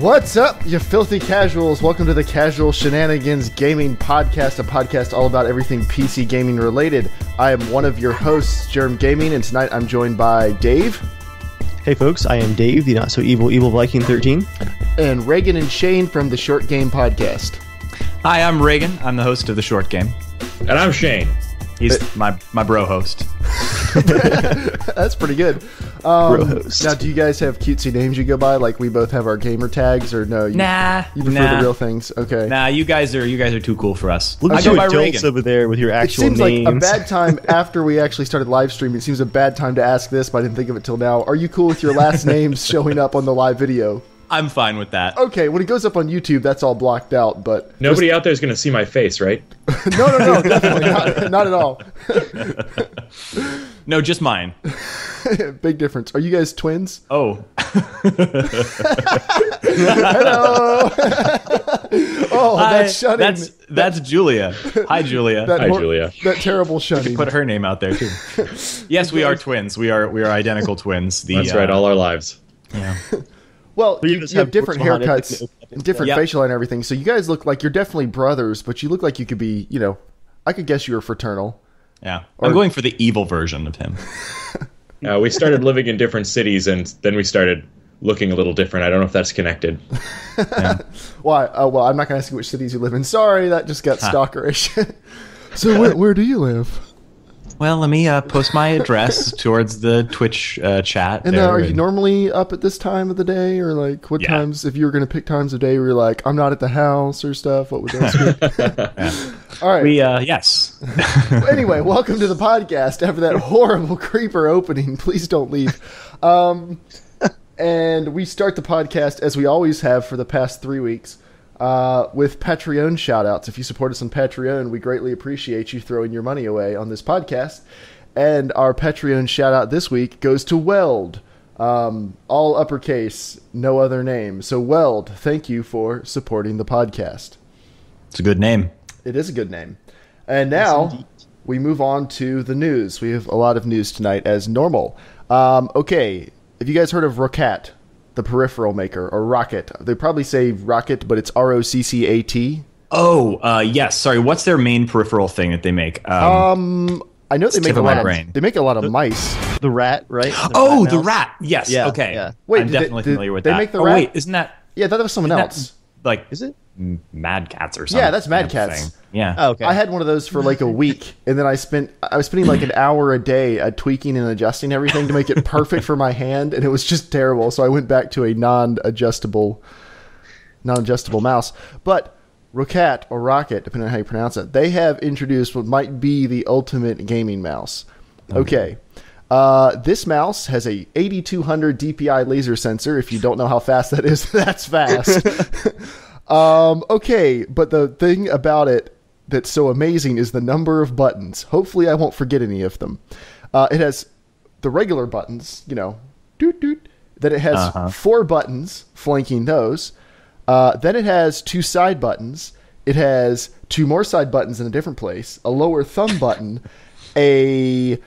What's up, you filthy casuals? Welcome to the Casual Shenanigans Gaming Podcast, a podcast all about everything PC gaming related. I am one of your hosts, Germ Gaming, and tonight I'm joined by Dave. Hey folks, I am Dave, the not-so-evil Viking 13. And Reagan and Shane from the Short Game Podcast. Hi, I'm Reagan. I'm the host of The Short Game. And I'm Shane. He's my bro host. That's pretty good. Bro host. Now, do you guys have cutesy names you go by? Like we both have our gamer tags, or no? You prefer the real things? Okay. Nah, you guys are too cool for us. Look I at go you by adults Reagan. over there with your actual names. It seems like a bad time after we actually started live streaming. It seems a bad time to ask this, but I didn't think of it till now. Are you cool with your last names showing up on the live video? I'm fine with that. Okay, when it goes up on YouTube, that's all blocked out, but... Nobody out there is going to see my face, right? No, definitely not at all. No, just mine. Big difference. Are you guys twins? Oh. Hello! Oh, that's shunning. That's Julia. Hi, Julia. Hi, Julia. That terrible shunning. Put her name out there, too. Yes, we are twins. We are identical twins. That's right, all our lives. Yeah. Well, you have different haircuts and different Yep. facial hair and everything, so you guys look like you're definitely brothers, but you look like you could be, I could guess you were fraternal. Yeah. I'm going for the evil version of him. We started living in different cities, and then we started looking a little different. I don't know if that's connected. Yeah. Why? Oh, well, I'm not going to ask you which cities you live in. Sorry, that just got stalkerish. So where do you live? Well, let me post my address towards the Twitch chat. And are you normally up at this time of the day, or like what times? If you were going to pick times of day, where you're like, I'm not at the house or stuff. What would that be? All right. Yes. Anyway, welcome to the podcast. After that horrible creeper opening, please don't leave. And we start the podcast as we always have for the past 3 weeks. With Patreon shoutouts. If you support us on Patreon, we greatly appreciate you throwing your money away on this podcast. And our Patreon shoutout this week goes to WELD. All uppercase, no other name. So WELD, thank you for supporting the podcast. It's a good name. It is a good name. And now we move on to the news. We have a lot of news tonight as normal. Okay, have you guys heard of Roccat? The peripheral maker, or Roccat. They probably say Roccat, but it's R-O-C-C-A-T. Oh, yes. Sorry, what's their main peripheral thing that they make? I know they make a lot of mice. The rat, right? The rat. Yes. Yeah, okay. yeah. Wait, I'm definitely familiar with they that. make the rat? Wait, isn't that... Yeah, that was someone else. Is it Mad Cats or something? Yeah, that's Mad Cats. Thing. Yeah. Oh, okay. I had one of those for like a week, and then I was spending like an hour a day tweaking and adjusting everything to make it perfect for my hand, and it was just terrible. So I went back to a non-adjustable mouse. But Roccat, or Roccat, depending on how you pronounce it, they have introduced what might be the ultimate gaming mouse. Okay. This mouse has a 8200 DPI laser sensor. If you don't know how fast that is, that's fast. Okay, but the thing about it that's so amazing is the number of buttons. Hopefully I won't forget any of them. It has the regular buttons, doot doot. Then it has 4 buttons flanking those. Then it has 2 side buttons. It has 2 more side buttons in a different place, a lower thumb button, a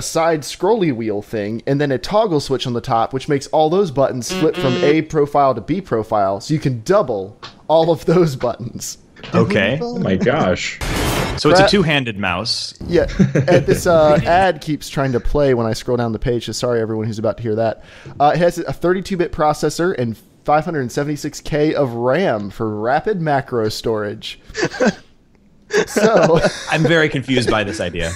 side scrolly wheel thing, and then a toggle switch on the top, which makes all those buttons flip from A profile to B profile, so you can double all of those buttons. Okay. Oh my gosh. So it's a two-handed mouse. Yeah, and this ad keeps trying to play when I scroll down the page, so sorry everyone who's about to hear that. It has a 32-bit processor and 576K of RAM for rapid macro storage. So I'm very confused by this idea.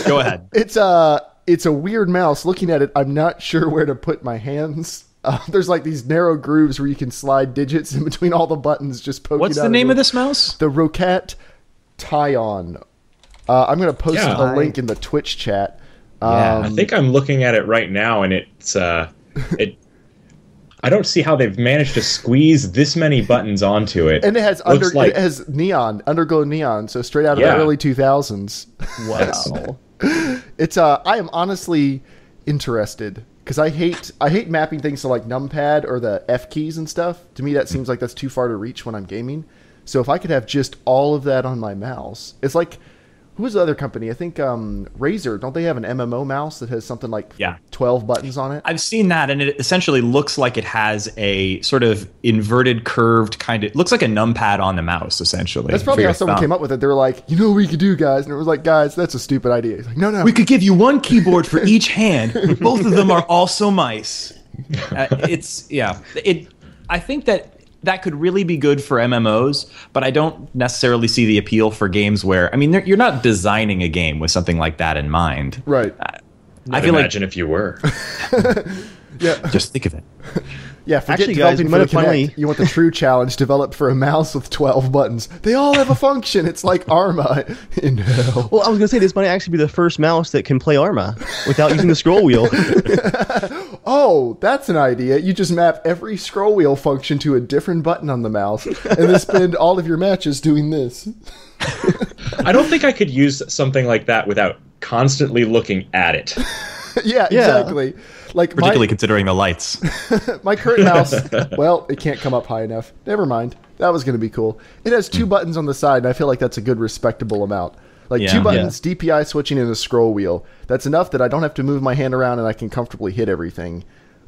Go ahead. It's a weird mouse. Looking at it, I'm not sure where to put my hands. There's like these narrow grooves where you can slide digits in between all the buttons just poking out. What's the name of this mouse? The Roccat Tyon. I'm going to post a link in the Twitch chat. I think I'm looking at it right now, and it's I don't see how they've managed to squeeze this many buttons onto it. And it has it has neon, underglow neon, so straight out of the early 2000s. Wow. It's I am honestly interested because I hate mapping things to like numpad or the F keys and stuff. To me, that seems like that's too far to reach when I'm gaming. So if I could have just all of that on my mouse, it's like who's the other company? I think Razer. Don't they have an MMO mouse that has something like 12 buttons on it? I've seen that, and it essentially looks like it has a sort of inverted, curved kind of. It looks like a numpad on the mouse, essentially. That's probably how someone came up with it. They were like, you know what we could do, guys? And it was like, guys, that's a stupid idea. It's like, no. We could give you one keyboard for each hand. Both of them are also mice. I think that could really be good for MMOs, but I don't necessarily see the appeal for games where, I mean, you're not designing a game with something like that in mind. Right. I feel imagine if you were. Yeah. Just think of it. Yeah, forget developing for the Kinect. You want the true challenge developed for a mouse with 12 buttons. They all have a function. It's like ARMA in hell. Well, I was going to say, this might actually be the first mouse that can play ARMA without using the scroll wheel. Oh, that's an idea. You just map every scroll wheel function to a different button on the mouse, and then spend all of your matches doing this. I don't think I could use something like that without constantly looking at it. Yeah, exactly. Like particularly considering the lights. My current mouse, well, it can't come up high enough. Never mind. That was going to be cool. It has 2 buttons on the side, and I feel like that's a good, respectable amount. Like 2 buttons, DPI switching, and a scroll wheel. That's enough that I don't have to move my hand around and I can comfortably hit everything.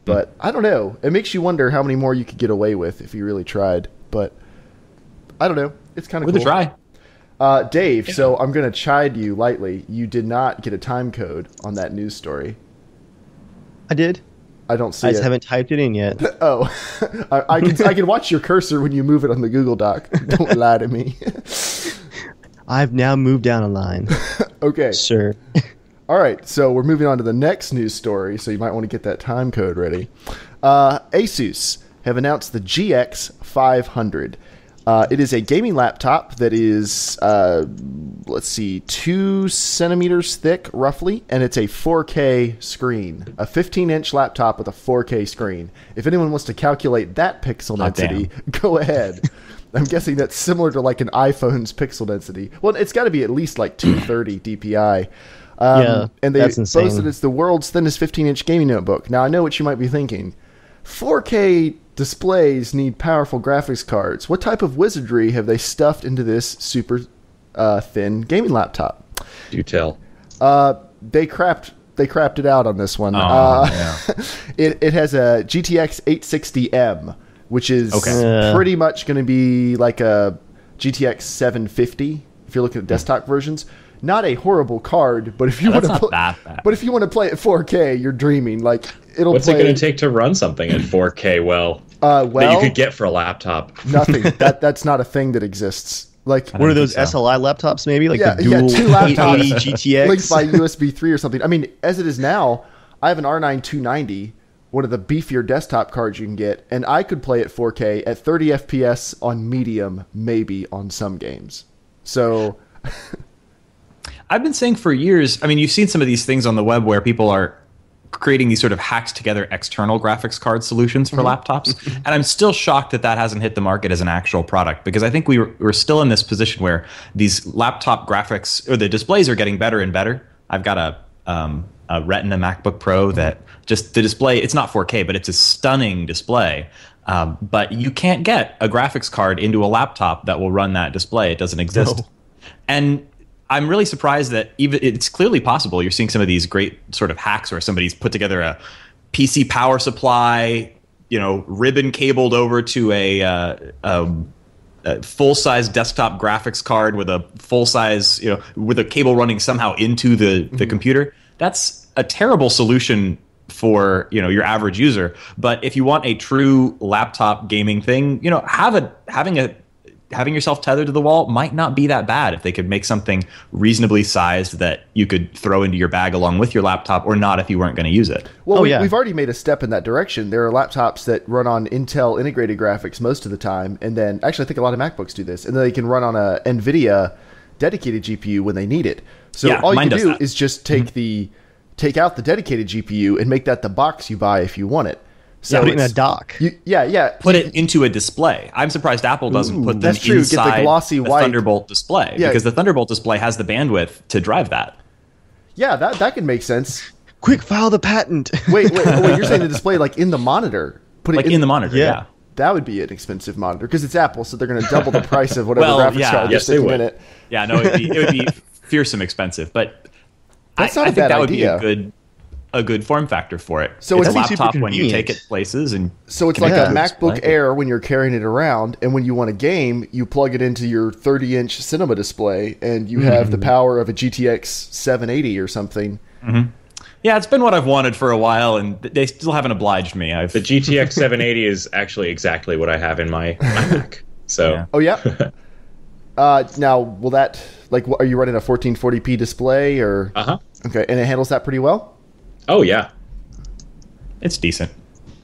But I don't know. It makes you wonder how many more you could get away with if you really tried. But I don't know. It's kind of cool. With a try. Dave, so I'm going to chide you lightly. You did not get a time code on that news story. I did. I don't see it. I just haven't typed it in yet. Oh. I can watch your cursor when you move it on the Google Doc. Don't lie to me. I've now moved down a line. Okay. Sure. All right, so we're moving on to the next news story, so you might want to get that time code ready. Asus have announced the GX500. It is a gaming laptop that is, 2 centimeters thick, roughly, and it's a 4K screen. A 15-inch laptop with a 4K screen. If anyone wants to calculate that pixel density, go ahead. I'm guessing that's similar to like an iPhone's pixel density. Well, it's got to be at least like 230 DPI. And they boast that it's the world's thinnest 15-inch gaming notebook. Now, I know what you might be thinking. 4K displays need powerful graphics cards. What type of wizardry have they stuffed into this super thin gaming laptop? Do tell. They crapped it out on this one. It has a GTX 860M, which is pretty much going to be like a GTX 750 if you're looking at desktop versions. Not a horrible card, but if you want to play at 4K, you're dreaming. Like what's it going to take to run something at 4K? That you could get for a laptop. Nothing. That's not a thing that exists. Like one of those SLI laptops, maybe like the dual 2 laptops 880 GTX linked by USB 3 or something. I mean, as it is now, I have an R9 290, one of the beefier desktop cards you can get, and I could play at 4K at 30 FPS on medium, maybe on some games. So. I've been saying for years, I mean, you've seen some of these things on the web where people are creating these sort of hacked together external graphics card solutions for laptops. And I'm still shocked that hasn't hit the market as an actual product, because I think we're still in this position where these laptop graphics, or the displays, are getting better and better. I've got a Retina MacBook Pro that just the display, it's not 4K, but it's a stunning display. But you can't get a graphics card into a laptop that will run that display. It doesn't exist. No. And I'm really surprised that even it's clearly possible. You're seeing some of these great sort of hacks where somebody's put together a PC power supply, ribbon cabled over to a full-size desktop graphics card with a full-size, with a cable running somehow into the computer. That's a terrible solution for your average user. But if you want a true laptop gaming thing, having yourself tethered to the wall might not be that bad if they could make something reasonably sized that you could throw into your bag along with your laptop, or not if you weren't going to use it. Well, we've already made a step in that direction. There are laptops that run on Intel integrated graphics most of the time, and then actually I think a lot of MacBooks do this, and then they can run on a NVIDIA dedicated GPU when they need it. So all you can do is just take out the dedicated GPU and make that the box you buy if you want it. So put it in a dock. Put it into a display. I'm surprised Apple doesn't put them inside get the glossy white Thunderbolt display, because the Thunderbolt display has the bandwidth to drive that. Yeah, that could make sense. Quick, file the patent. Wait, you're saying the display like in the monitor? Put it in the monitor, yeah. That would be an expensive monitor, because it's Apple, so they're going to double the price of whatever graphics card they're sticking in it. Yeah, no, it would be fearsome expensive, but That's not I a think bad that would idea. be a good form factor for it. So it's a it's laptop super when you take convenient. it places, and So it's can like Yeah. a MacBook display. Air when you're carrying it around, and when you want a game, you plug it into your 30-inch cinema display, and you have the power of a GTX 780 or something. Yeah, it's been what I've wanted for a while, and they still haven't obliged me. The GTX 780 is actually exactly what I have in my Mac. So Yeah. Oh yeah. Now, will that are you running a 1440p display or? Okay, and it handles that pretty well. oh yeah, It's decent.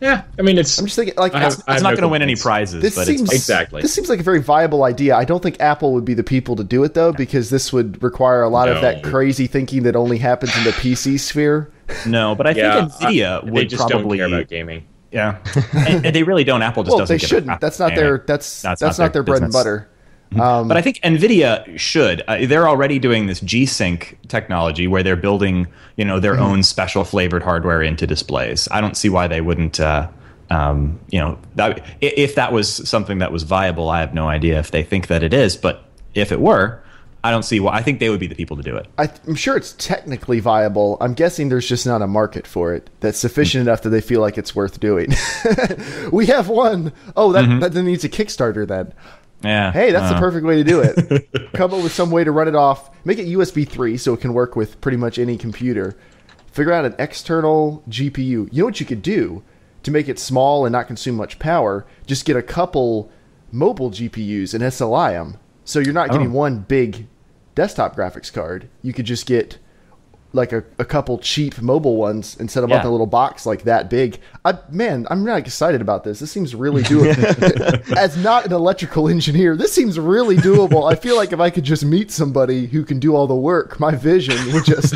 yeah. I mean, it's I'm just thinking like I have- It's not going to win any complaints. prizes, This but seems it's Exactly. This seems like a very viable idea. I don't think Apple would be the people to do it though, because this would require a lot of that No. crazy thinking that only happens in the PC sphere. no. But I yeah. think Nvidia they would just probably don't care about gaming. yeah, and they really don't. Apple just Well, doesn't. they give a shouldn't. crap. That's not Yeah. their. That's That's not not their their bread and business. butter. But I think Nvidia should. They're already doing this G-Sync technology where they're building, their own special flavored hardware into displays. I don't see why they wouldn't. If that was something that was viable, I have no idea if they think that it is. But if it were, I don't see why. I think they would be the people to do it. I'm sure it's technically viable. I'm guessing there's just not a market for it that's sufficient enough that they feel like it's worth doing. We have one. Oh, that needs a Kickstarter then. Yeah. Hey, that's the perfect way to do it. Come up with some way to run it off. Make it USB 3 so it can work with pretty much any computer. Figure out an external GPU. You know what you could do to make it small and not consume much power? Just get a couple mobile GPUs and SLI them. So you're not getting one big desktop graphics card. You could just get like a couple cheap mobile ones and set them up in a little box like that big. I'm really excited about this. This seems really doable. As not an electrical engineer, this seems really doable. I feel like if I could just meet somebody who can do all the work, my vision would just,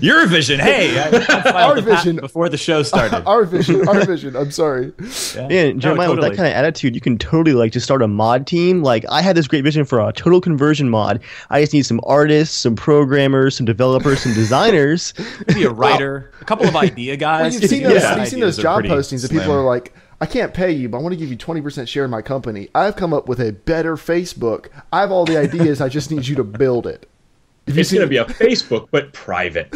Your vision. Hey, I filed Our the patent vision. before the show started. Our vision. I'm sorry. Yeah, Jeremiah, with that kind of attitude, you can totally just start a mod team. Like, I had this great vision for a total conversion mod. I just need some artists, some programmers, some developers, some designers. Maybe a writer, a couple of idea guys. Well, you've seen those, Yeah. you've seen those Ideas are job pretty postings that people slim. are like, I can't pay you, but I want to give you 20% share in my company. I've come up with a better Facebook. I have all the ideas. I just need you to build it. It's going to be a Facebook, but private.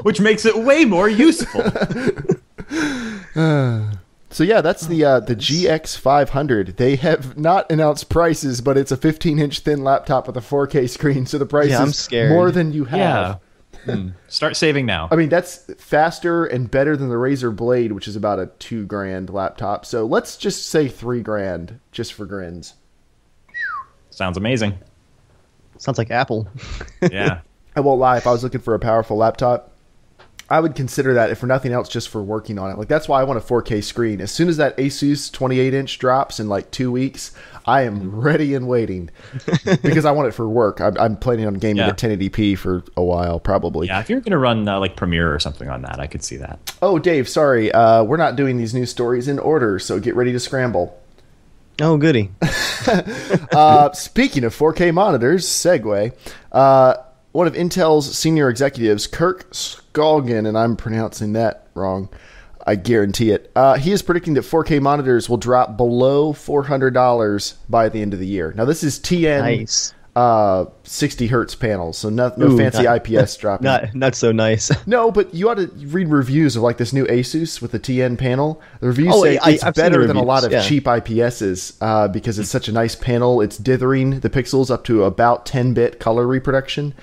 Which makes it way more useful. So yeah, that's the Gx500. They have not announced prices, but it's a 15-inch thin laptop with a 4K screen, so the price Yeah, I'm is scared. more than you have. Yeah. Start saving now. I mean, that's faster and better than the Razer Blade, which is about a $2,000 laptop. So let's just say $3,000 just for grins. Sounds amazing. Sounds like Apple. Yeah. I won't lie, if I was looking for a powerful laptop, I would consider that, if for nothing else, just for working on it. Like, that's why I want a 4K screen. As soon as that Asus 28-inch drops in like 2 weeks, I am ready and waiting because I want it for work. I'm planning on gaming at 1080p for a while, probably. Yeah, if you're going to run like Premiere or something on that, I could see that. Oh, Dave, sorry. We're not doing these news stories in order, so get ready to scramble. Oh, goody. Speaking of 4K monitors, segue, one of Intel's senior executives, Kirk Skolgin, and I'm pronouncing that wrong, I guarantee it, he is predicting that 4K monitors will drop below $400 by the end of the year. Now, this is TN Nice. 60 hertz panels, so no fancy IPS dropping. Not so nice. No, but you ought to read reviews of like this new Asus with the TN panel. The reviews say I've it's seen better the than a reviews, lot of yeah. cheap IPSs because it's such a nice panel. It's dithering the pixels up to about 10-bit color reproduction.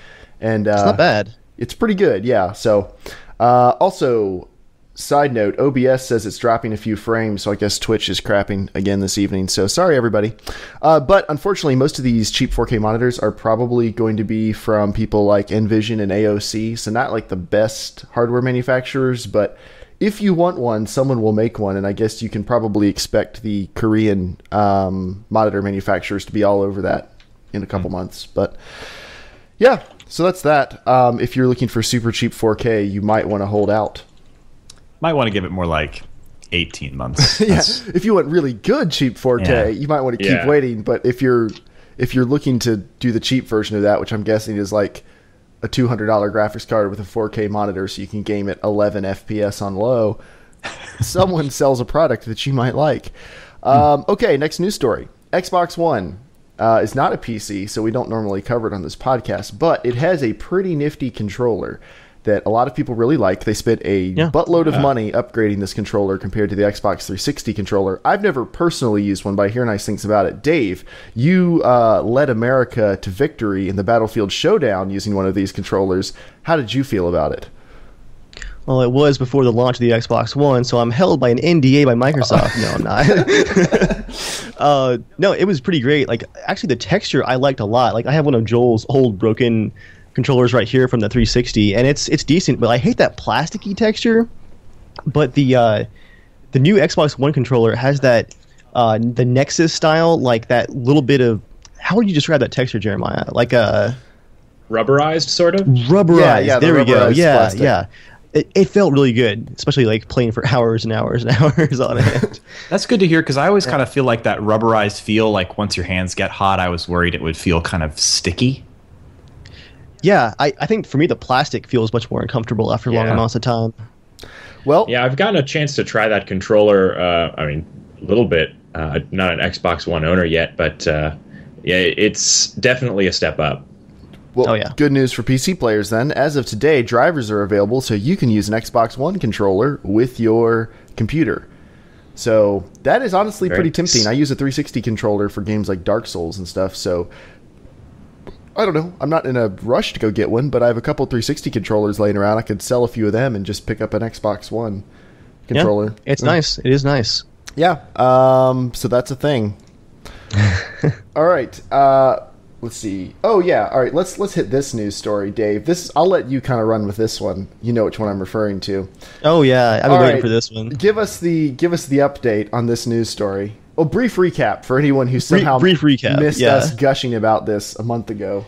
And It's not bad. it's pretty good, yeah. So, also, side note, OBS says it's dropping a few frames, so I guess Twitch is crapping again this evening. So, sorry, everybody. But, unfortunately, most of these cheap 4K monitors are probably going to be from people like Envision and AOC, so not like the best hardware manufacturers, but if you want one, someone will make one, and I guess you can probably expect the Korean monitor manufacturers to be all over that in a couple months. But, yeah. So that's that. If you're looking for super cheap 4K, you might want to hold out. Might want to give it more like 18 months. Yeah, if you want really good cheap 4K, you might want to keep waiting. But if you're looking to do the cheap version of that, which I'm guessing is like a $200 graphics card with a 4K monitor, so you can game at 11 FPS on low, someone sells a product that you might like. Okay, next news story: Xbox One. is not a PC, so we don't normally cover it on this podcast, but it has a pretty nifty controller that a lot of people really like. They spent a buttload of money upgrading this controller compared to the Xbox 360 controller. I've never personally used one, but I hear nice things about it. Dave, you led America to victory in the Battlefield Showdown using one of these controllers. How did you feel about it? Well, it was before the launch of the Xbox One, so I'm held by an NDA by Microsoft. No, I'm not. No, it was pretty great. Like, actually, the texture I liked a lot. Like, I have one of Joel's old broken controllers right here from the 360, and it's decent, but I hate that plasticky texture. But the new Xbox One controller has that the Nexus style, like that little bit of, how would you describe that texture, Jeremiah? Like a rubberized, sort of. Rubberized. Yeah, there we go. Yeah, plastic. Yeah. It felt really good, especially like playing for hours and hours and hours on it. That's good to hear, because I always kind of feel like that rubberized feel, like once your hands get hot, I was worried it would feel kind of sticky. Yeah, I think for me the plastic feels much more uncomfortable after long amounts of time. Well, yeah, I've gotten a chance to try that controller. I mean, a little bit. Not an Xbox One owner yet, but yeah, it's definitely a step up. Well, good news for PC players then. As of today, drivers are available, so you can use an Xbox One controller with your computer. So that is honestly pretty tempting. I use a 360 controller for games like Dark Souls and stuff, so I don't know. I'm not in a rush to go get one, but I have a couple 360 controllers laying around. I could sell a few of them and just pick up an Xbox One controller. Yeah, it's nice. It is nice. Yeah. So that's a thing. All right. Let's see. Oh yeah. All right. Let's hit this news story, Dave. I'll let you kind of run with this one. You know which one I'm referring to. Oh yeah, I've been waiting for this one. Give us the update on this news story. Oh, brief recap for anyone who somehow missed us gushing about this a month ago.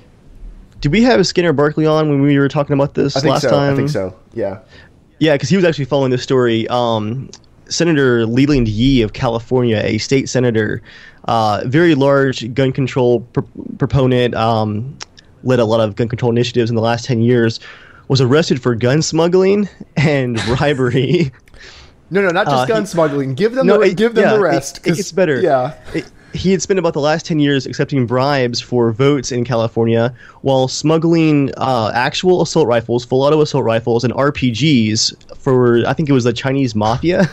Did we have Skinner Barkley on when we were talking about this last time? I think so. Yeah. Yeah, because he was actually following this story. Senator Leland Yee of California, a state senator, very large gun control proponent, led a lot of gun control initiatives in the last 10 years, was arrested for gun smuggling and bribery. No, not just gun smuggling. Give them the rest. It gets better. Yeah. He had spent about the last 10 years accepting bribes for votes in California while smuggling actual assault rifles, full auto assault rifles, and RPGs for, I think it was the Chinese mafia,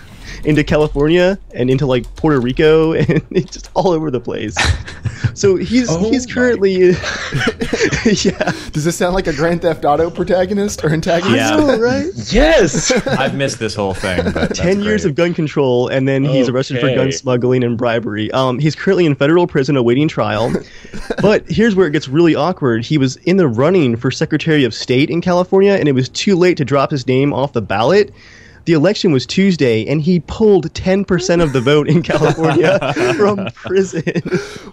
into California and into like Puerto Rico, and it's just all over the place. So he's currently yeah. Does this sound like a Grand Theft Auto protagonist or antagonist? Yeah. I know, right? Yes. I've missed this whole thing. But 10 years of gun control, and then he's arrested for gun smuggling and bribery. He's currently in federal prison awaiting trial. But here's where it gets really awkward. He was in the running for Secretary of State in California, and it was too late to drop his name off the ballot. The election was Tuesday, and he pulled 10% of the vote in California from prison.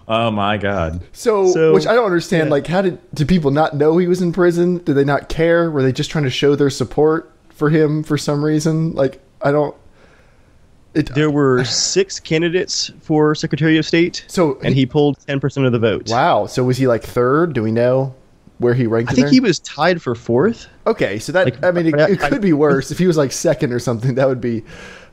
Oh my God! So which I don't understand. Yeah. Like, how did people not know he was in prison? Did they not care? Were they just trying to show their support for him for some reason? Like, I don't. There were 6 candidates for Secretary of State, and he pulled 10% of the vote. Wow! So was he like third? Do we know where he ranked? I think he was tied for 4th. Okay, so that it could be worse if he was like second or something. That would be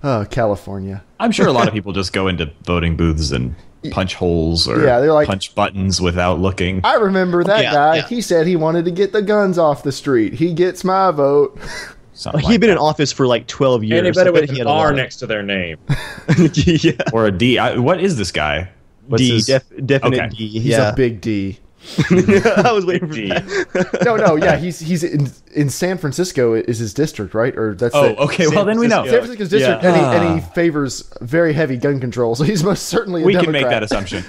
California. I'm sure a lot of people just go into voting booths and punch holes or they're like, punch buttons without looking. I remember that guy. Yeah. He said he wanted to get the guns off the street. He gets my vote. He'd been in office for like 12 years. And he better with an R next to their name. Yeah. Or a D. What is this guy? What's definite D. He's a big D. I was waiting for that. No, yeah, he's in San Francisco is his district, right? Or that's okay. Well, then we know San Francisco's district, and he favors very heavy gun control, so he's most certainly a Democrat. Can make that assumption.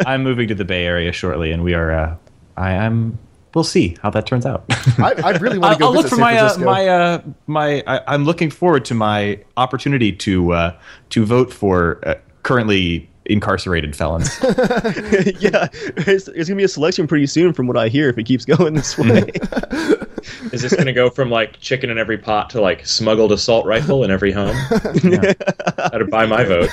I'm moving to the Bay Area shortly, and we are. We'll see how that turns out. I really want to go visit San Francisco. I'm looking forward to my opportunity to vote for currently incarcerated felons. Yeah, it's going to be a selection pretty soon from what I hear if it keeps going this way. Is this going to go from like chicken in every pot to like smuggled assault rifle in every home? That'd buy my vote.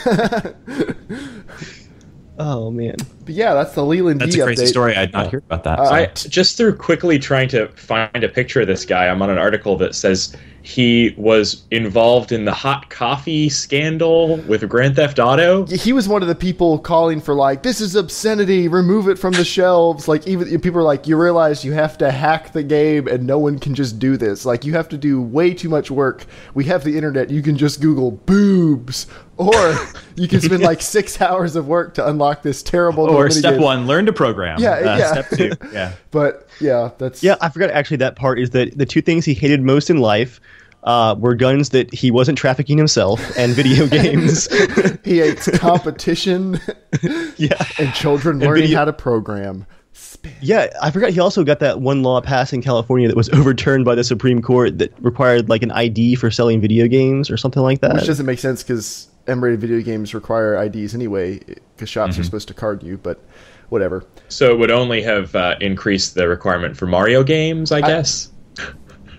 Oh man. yeah, that's the Leland That's D a crazy update. story. I'd not hear about that. I just through quickly trying to find a picture of this guy. I'm on an article that says he was involved in the hot coffee scandal with Grand Theft Auto. He was one of the people calling for like, this is obscenity, remove it from the shelves. Like, even people are like, you realize you have to hack the game and no one can just do this. Like, you have to do way too much work. We have the internet. You can just Google boobs. Or you can spend like 6 hours of work to unlock this terrible. Or step game. 1, learn to program. Yeah. Step 2, yeah. But yeah, that's Yeah, I forgot actually that part is that the two things he hated most in life were guns that he wasn't trafficking himself and video games. He hates competition. Yeah, and children learning how to program. Yeah, I forgot he also got that one law passed in California that was overturned by the Supreme Court that required like an ID for selling video games or something like that. Which doesn't make sense because M-rated video games require IDs anyway because shops are supposed to card you, but whatever. So it would only have increased the requirement for Mario games, I guess.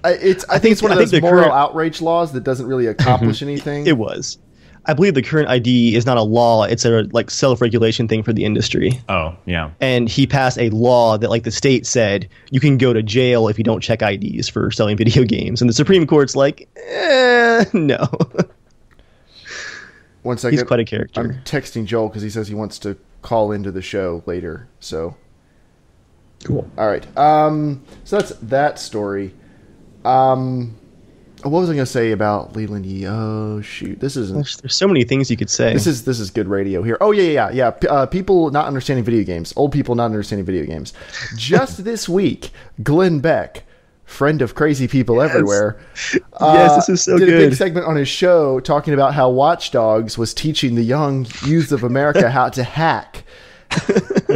I think it's one of those moral outrage laws that doesn't really accomplish anything. It was. I believe the current ID is not a law; it's a like self-regulation thing for the industry. Oh, yeah. And he passed a law that, like, the state said you can go to jail if you don't check IDs for selling video games, and the Supreme Court's like, no. 1 second. He's quite a character. I'm texting Joel because he says he wants to call into the show later. So, cool. All right. So that's that story. What was I going to say about Leland Yee? Oh shoot, this isn't. There's so many things you could say. This is good radio here. Oh yeah. People not understanding video games. Old people not understanding video games. Just this week, Glenn Beck, friend of crazy people everywhere. Yes, this is so did good. a big segment on his show talking about how Watch Dogs was teaching the young youth of America how to hack,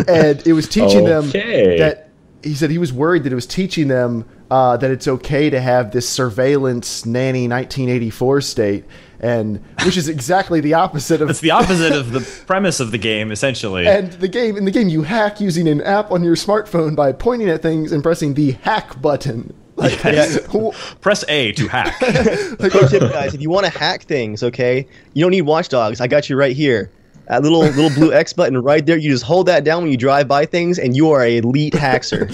and it was teaching them that. He said he was worried that it was teaching them that it's okay to have this surveillance nanny 1984 state, and which is exactly the opposite of. It's the opposite of the premise of the game, essentially. And in the game, you hack using an app on your smartphone by pointing at things and pressing the hack button. Like, press A to hack. Pro tip, guys: if you want to hack things, okay, you don't need Watch Dogs. I got you right here. That little blue X button right there. You just hold that down when you drive by things, and you are an elite hacker.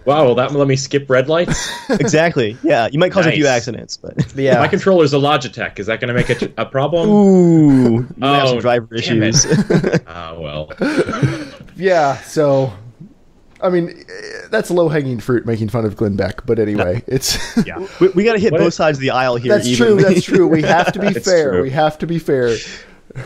Wow, will that let me skip red lights? Exactly. Yeah, you might cause a few accidents, but yeah. My controller's a Logitech. Is that going to make it a problem? Ooh, you might have some driver issues. Oh well. Yeah. So, I mean, that's low-hanging fruit making fun of Glenn Beck. But anyway, it's Yeah. We got to hit both sides of the aisle here. That's true. That's true. We have to be fair. True. We have to be fair.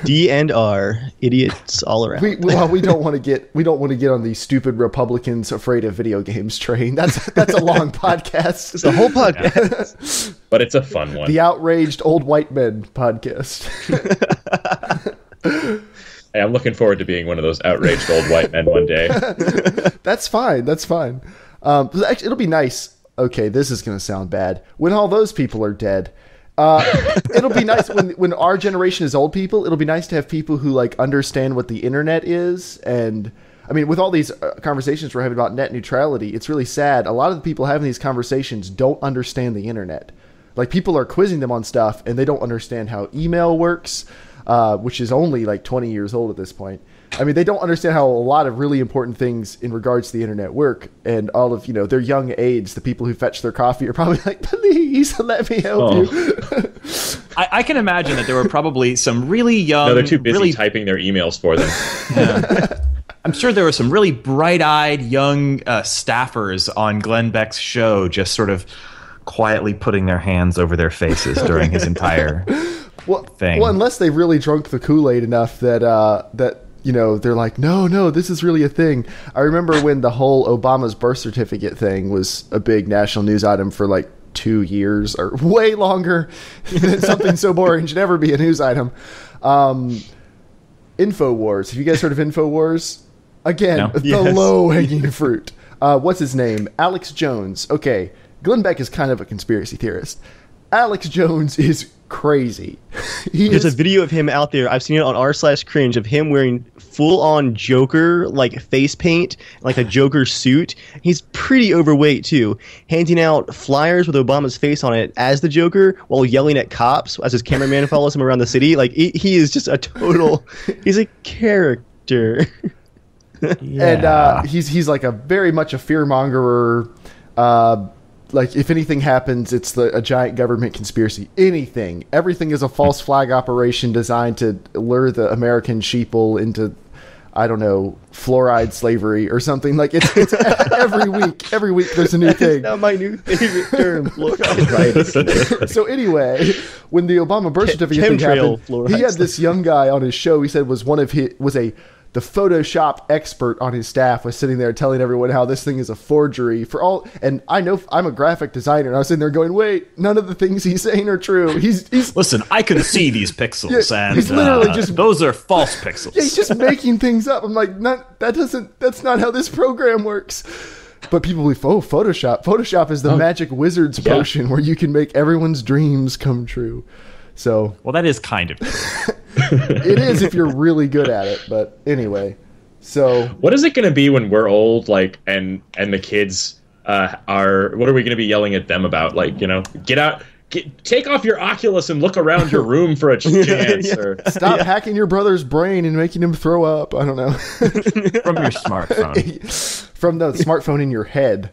D and R, idiots all around. We don't want to get on the stupid Republicans afraid of video games train. That's a long podcast. It's a whole podcast. But it's a fun one. The outraged old white men podcast. Hey, I'm looking forward to being one of those outraged old white men one day. That's fine. That's fine. Actually, it'll be nice. Okay, this is going to sound bad. When all those people are dead. It'll be nice when our generation is old people. It'll be nice to have people who like understand what the internet is. And I mean, with all these conversations we're having about net neutrality, it's really sad. A lot of the people having these conversations don't understand the internet. Like, people are quizzing them on stuff and they don't understand how email works, which is only like 20 years old at this point. I mean, they don't understand how a lot of really important things in regards to the internet work, and all of, their young aides, the people who fetch their coffee, are probably like, please let me help you. I can imagine that there were probably some really young... No, they're too busy typing their emails for them. Yeah. I'm sure there were some really bright-eyed young staffers on Glenn Beck's show just sort of quietly putting their hands over their faces during his entire thing. Well, unless they really drunk the Kool-Aid enough that they're like, no, this is really a thing. I remember when the whole Obama's birth certificate thing was a big national news item for like 2 years or way longer. Something so boring should never be a news item. InfoWars. Have you guys heard of InfoWars? Again, No. The low-hanging fruit. What's his name? Alex Jones. Okay, Glenn Beck is kind of a conspiracy theorist. Alex Jones is crazy. There's a video of him out there. I've seen it on r/cringe of him wearing full-on Joker like face paint, like a Joker suit. He's pretty overweight too, handing out flyers with Obama's face on it as the Joker while yelling at cops as his cameraman follows him around the city. Like, he is just a total. He's a character. And he's like a very much a fearmongerer. Like if anything happens, it's a giant government conspiracy. Everything is a false flag operation designed to lure the American sheeple into, I don't know, fluoride slavery or something. Like it's every week there's a new thing. That's my new favorite term, fluoride. Right. So anyway, when the Obama birth certificate thing happened, he had this young guy on his show. He said the Photoshop expert on his staff was sitting there telling everyone how this thing is a forgery for all. And I know I'm a graphic designer, and I was sitting there going, "Wait, none of the things he's saying are true." He's listen. I can see these pixels, and he's literally just those are false pixels. Yeah, he's just making things up. I'm like, that's not how this program works. But people believe, Photoshop. Photoshop is the magic wizard's potion where you can make everyone's dreams come true. So, well, that is kind of it is if you're really good at it. But anyway, so what is it going to be when we're old? Like, and the kids are. What are we going to be yelling at them about? Like, get out. Take off your Oculus and look around your room for a chance. Or stop hacking your brother's brain and making him throw up. I don't know. From your smartphone. From the smartphone in your head.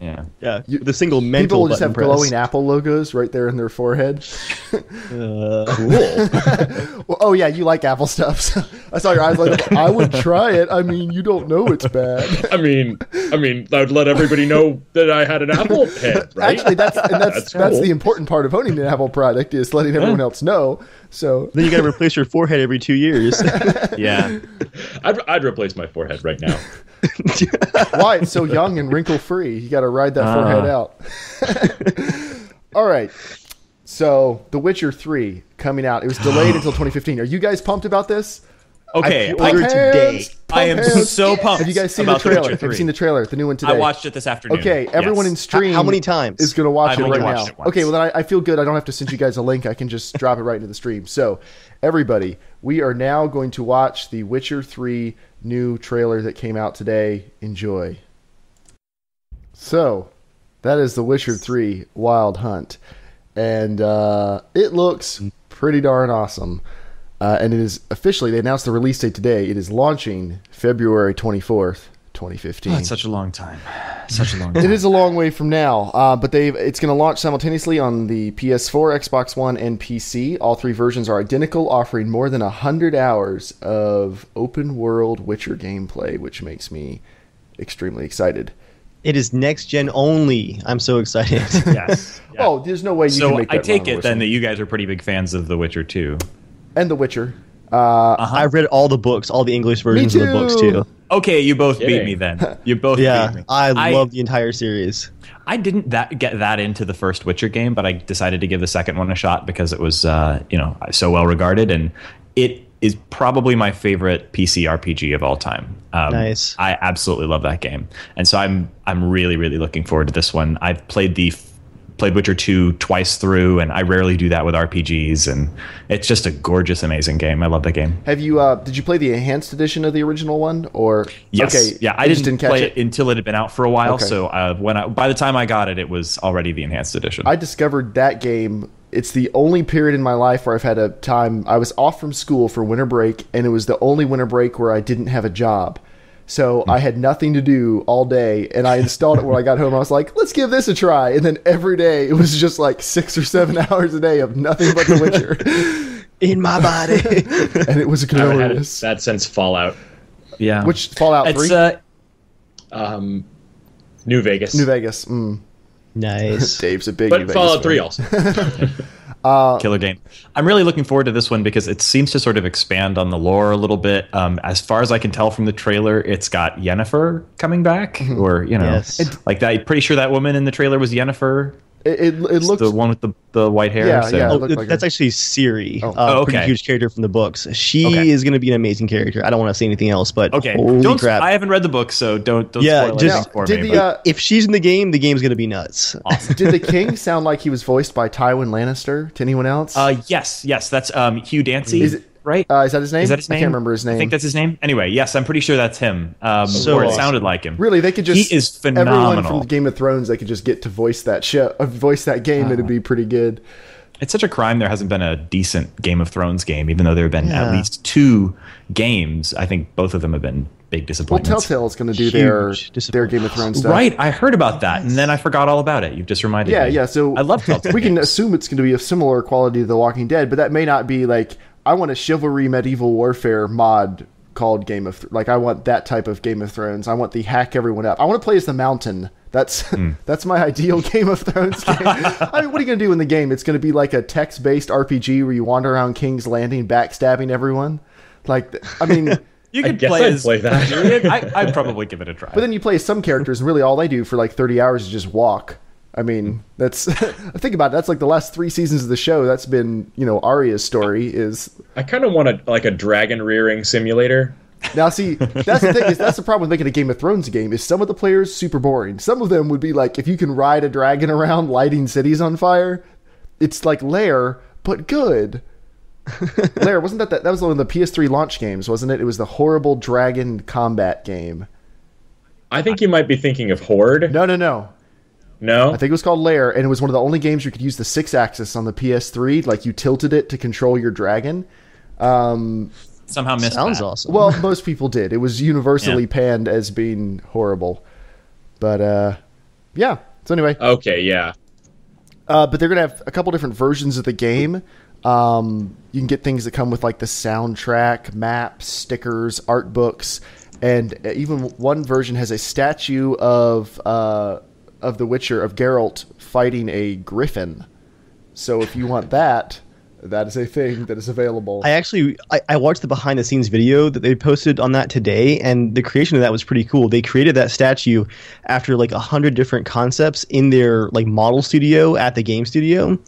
Yeah. The single mental people just have press. glowing Apple logos right there in their forehead. Cool. Well, oh yeah, you like Apple stuff. So I saw your eyes light up. I would try it. I mean, you don't know it's bad. I mean, I'd let everybody know that I had an Apple head, right? Actually, that's cool. the important part of owning an Apple product is letting everyone else know. So then you got to replace your forehead every 2 years. Yeah, I'd replace my forehead right now. Why? It's so young and wrinkle free. You got to ride that forehead out. All right. So, The Witcher 3 coming out. It was delayed until 2015. Are you guys pumped about this? Okay, I am so pumped. Have you guys seen the about trailer? The Have you seen the trailer? The new one today. I watched it this afternoon. Okay, everyone in stream. How many times? Is going to watch I've it only right watched now. it once. Okay, well then I feel good. I don't have to send you guys a link. I can just drop it right into the stream. So, everybody, we are now going to watch the Witcher 3 new trailer that came out today. Enjoy. So, that is The Witcher 3 Wild Hunt. And it looks pretty darn awesome. And it is officially, they announced the release date today. It is launching February 24th, 2015. Oh, that's such a long time. Such a long time. It is a long way from now, but it's going to launch simultaneously on the PS4, Xbox One, and PC. All three versions are identical, offering more than 100 hours of open-world Witcher gameplay, which makes me extremely excited. It is next gen only. I'm so excited. Yes. Yeah. Oh, there's no way you can make that I take wrong, it then that you guys are pretty big fans of The Witcher 2. And The Witcher. I've read all the books, all the English versions of the books too. Okay, you both beat me then. You both beat me. I love the entire series. I didn't get that into the first Witcher game, but I decided to give the second one a shot because it was so well regarded, and it is probably my favorite PC RPG of all time. Nice. I absolutely love that game, and so I'm really really looking forward to this one. I've played Witcher 2 twice through, and I rarely do that with RPGs, and it's just a gorgeous, amazing game. I love that game. Have you? Did you play the enhanced edition of the original one, or yes? Okay, yeah, I didn't catch play it until it had been out for a while. Okay. So by the time I got it, it was already the enhanced edition. I discovered that game. It's the only period in my life where I've had a time. I was off from school for winter break, and it was the only winter break where I didn't have a job. So I had nothing to do all day, and I installed it when I got home. I was like, let's give this a try. And then every day, it was just like 6 or 7 hours a day of nothing but The Witcher. In my body. And it was glorious. That since Fallout. Yeah. Which, Fallout 3? New Vegas. New Vegas. Nice. Dave's a big But New Vegas Fallout fan. 3 also. Killer game. I'm really looking forward to this one because it seems to sort of expand on the lore a little bit. As far as I can tell from the trailer, it's got Yennefer coming back, or Yes. like that. Pretty sure that woman in the trailer was Yennefer. It looks the one with the white hair. Yeah, so. yeah. Oh, looked like that's her. actually Siri. Oh. Pretty Okay. huge character from the books. She is going to be an amazing character. I don't want to say anything else, but Okay. holy crap. I haven't read the book, so don't Yeah, spoil just- anything for did me. the, if she's in the game's going to be nuts. Awesome. Did the king sound like he was voiced by Tywin Lannister to anyone else? Yes, that's Hugh Dancy, Is it- right? Is that his name? Is that his name? I can't remember his name. I think that's his name. Anyway, yes, I'm pretty sure that's him. So or it awesome. sounded like him. Really, they could just... He is Everyone phenomenal. from Game of Thrones, they could just get to voice that show, voice that game. It'd be pretty good. It's such a crime there hasn't been a decent Game of Thrones game, even though there have been Yeah. at least 2 games. I think both of them have been big Well, disappointments. Telltale's going to do their Game of Thrones stuff. Right, I heard about that, and then I forgot all about it. You've just reminded me. Yeah, so I love Telltale. We can assume it's going to be of similar quality to The Walking Dead, but that may not be like, I want a chivalry medieval warfare mod called Game of Thrones. Like, I want that type of Game of Thrones. I want the hack everyone up. I want to play as the Mountain. That's my ideal Game of Thrones game. I mean, what are you going to do in the game? It's going to be like a text-based RPG where you wander around King's Landing backstabbing everyone? Like, I mean... You could play that. I'd probably give it a try. But then you play as some characters, and really all they do for like 30 hours is just walk. I mean, that's... think about it. That's like the last 3 seasons of the show. That's been, Arya's story is... I kind of want a dragon rearing simulator. Now, see, that's the thing. That's the problem with making a Game of Thrones game, is some of the players super boring. Some of them would be like, if you can ride a dragon around lighting cities on fire, it's like Lair, but good. Lair, wasn't that was one of the PS3 launch games, wasn't it? It was the horrible dragon combat game. I think you might be thinking of Horde. No. No? I think it was called Lair, and it was one of the only games you could use the 6-axis on the PS3. Like, you tilted it to control your dragon. Somehow missed Sounds that. awesome. Well, most people did. It was universally panned as being horrible. But, yeah. So anyway. Okay, yeah. But they're going to have a couple different versions of the game. You can get things that come with like the soundtrack, maps, stickers, art books, and even one version has a statue of The Witcher, of Geralt fighting a griffin. So if you want that is a thing that is available. I watched the behind the scenes video that they posted on that today, and the creation of that was pretty cool. They created that statue after like 100 different concepts in their like model studio at the game studio.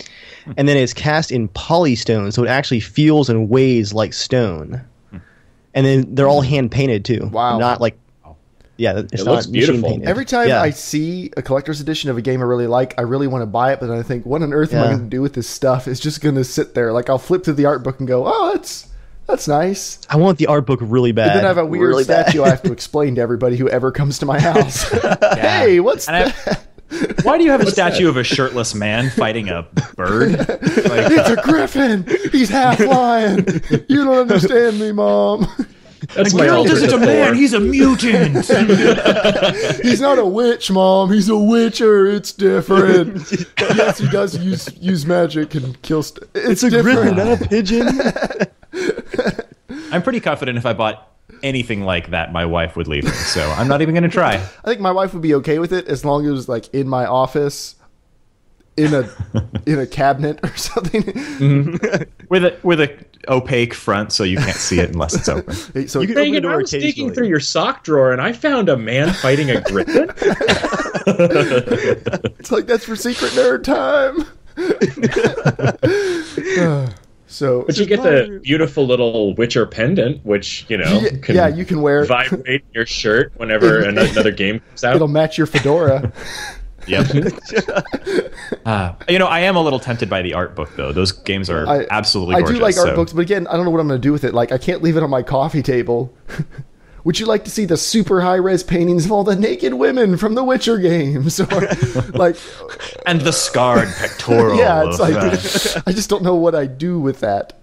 And then it's cast in polystone, so it actually feels and weighs like stone. And then they're all hand painted too. Wow. Not like, it's It not looks beautiful. machine painted. Every time I see a collector's edition of a game I really like, I really want to buy it, but then I think, what on earth am I going to do with this stuff? It's just going to sit there. Like, I'll flip through the art book and go, oh, that's nice. I want the art book really bad. And then I have a weird really statue I have to explain to everybody who ever comes to my house. Hey, what's that? Why do you have a statue of a shirtless man fighting a bird? It's a griffin. He's half lion. You don't understand me, Mom. That's my Geralt isn't a man, he's a mutant. He's not a witch, Mom. He's a witcher. It's different. Yes, he does use magic and kill stuff. It's a different. griffin, not a pigeon. I'm pretty confident if I bought anything like that, my wife would leave me. So I'm not even going to try. I think my wife would be okay with it as long as it was like in my office, in a cabinet or something. with a opaque front, so you can't see it unless it's open. So You can Dang open it, the I door was digging occasionally. through your sock drawer and I found a man fighting a griffin. it's like, that's for secret nerd time. But you get the beautiful little Witcher pendant, which, you can wear. Vibrate your shirt whenever another game comes out. It'll match your fedora. Yep. I am a little tempted by the art book, though. Those games are absolutely gorgeous. I do like art books, but again, I don't know what I'm going to do with it. Like, I can't leave it on my coffee table. Would you like to see the super high-res paintings of all the naked women from the Witcher games? Or, like, and the scarred pectoral. Yeah, it's like, I just don't know what I do with that.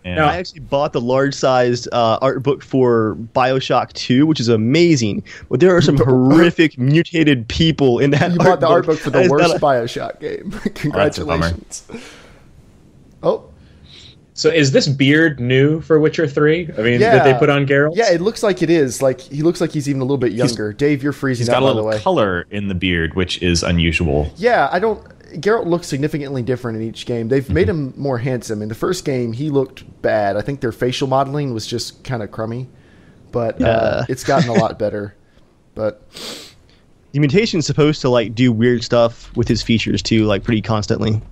Yeah. I actually bought the large-sized art book for BioShock 2, which is amazing. But there are some horrific mutated people in that. You bought the art book for the worst BioShock game. Congratulations. Oh. So is this beard new for Witcher 3? I mean, did they put on Geralt? Yeah, it looks like it is. Like, he looks like he's even a little bit younger. Dave, you're freezing up, by the way. He's got a little color in the beard, which is unusual. Yeah, Geralt looks significantly different in each game. They've made him more handsome. In the first game, he looked bad. I think their facial modeling was just kind of crummy. But it's gotten a lot better. But the mutation's supposed to like do weird stuff with his features too, like pretty constantly.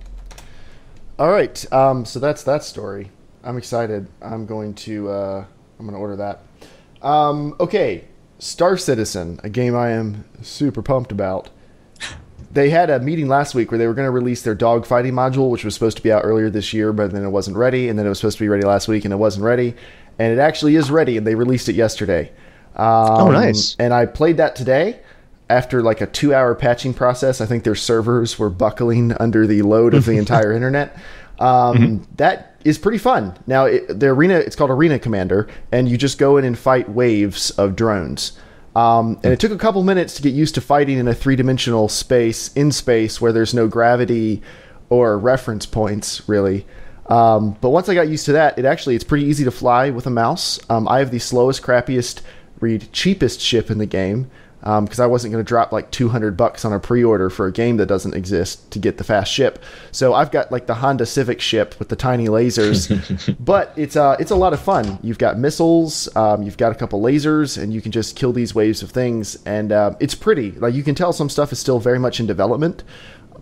all right, so that's that story. I'm excited. I'm going to order that. Okay, Star Citizen, a game I am super pumped about. They had a meeting last week where they were going to release their dogfighting module, which was supposed to be out earlier this year, but then it wasn't ready, and then it was supposed to be ready last week, and it wasn't ready, and it actually is ready, and they released it yesterday. Oh, nice. And I played that today. After like a 2-hour patching process, I think their servers were buckling under the load of the entire internet. That is pretty fun. Now, it's called Arena Commander, and you just go in and fight waves of drones. And it took a couple minutes to get used to fighting in a three-dimensional space, in space, where there's no gravity or reference points, really. But once I got used to that, it's pretty easy to fly with a mouse. I have the slowest, crappiest, cheapest ship in the game, because I wasn't going to drop like $200 on a pre-order for a game that doesn't exist to get the fast ship. So I've got like the Honda Civic ship with the tiny lasers, but it's a lot of fun. You've got missiles, you've got a couple lasers, and you can just kill these waves of things. And it's pretty. Like, you can tell some stuff is still very much in development,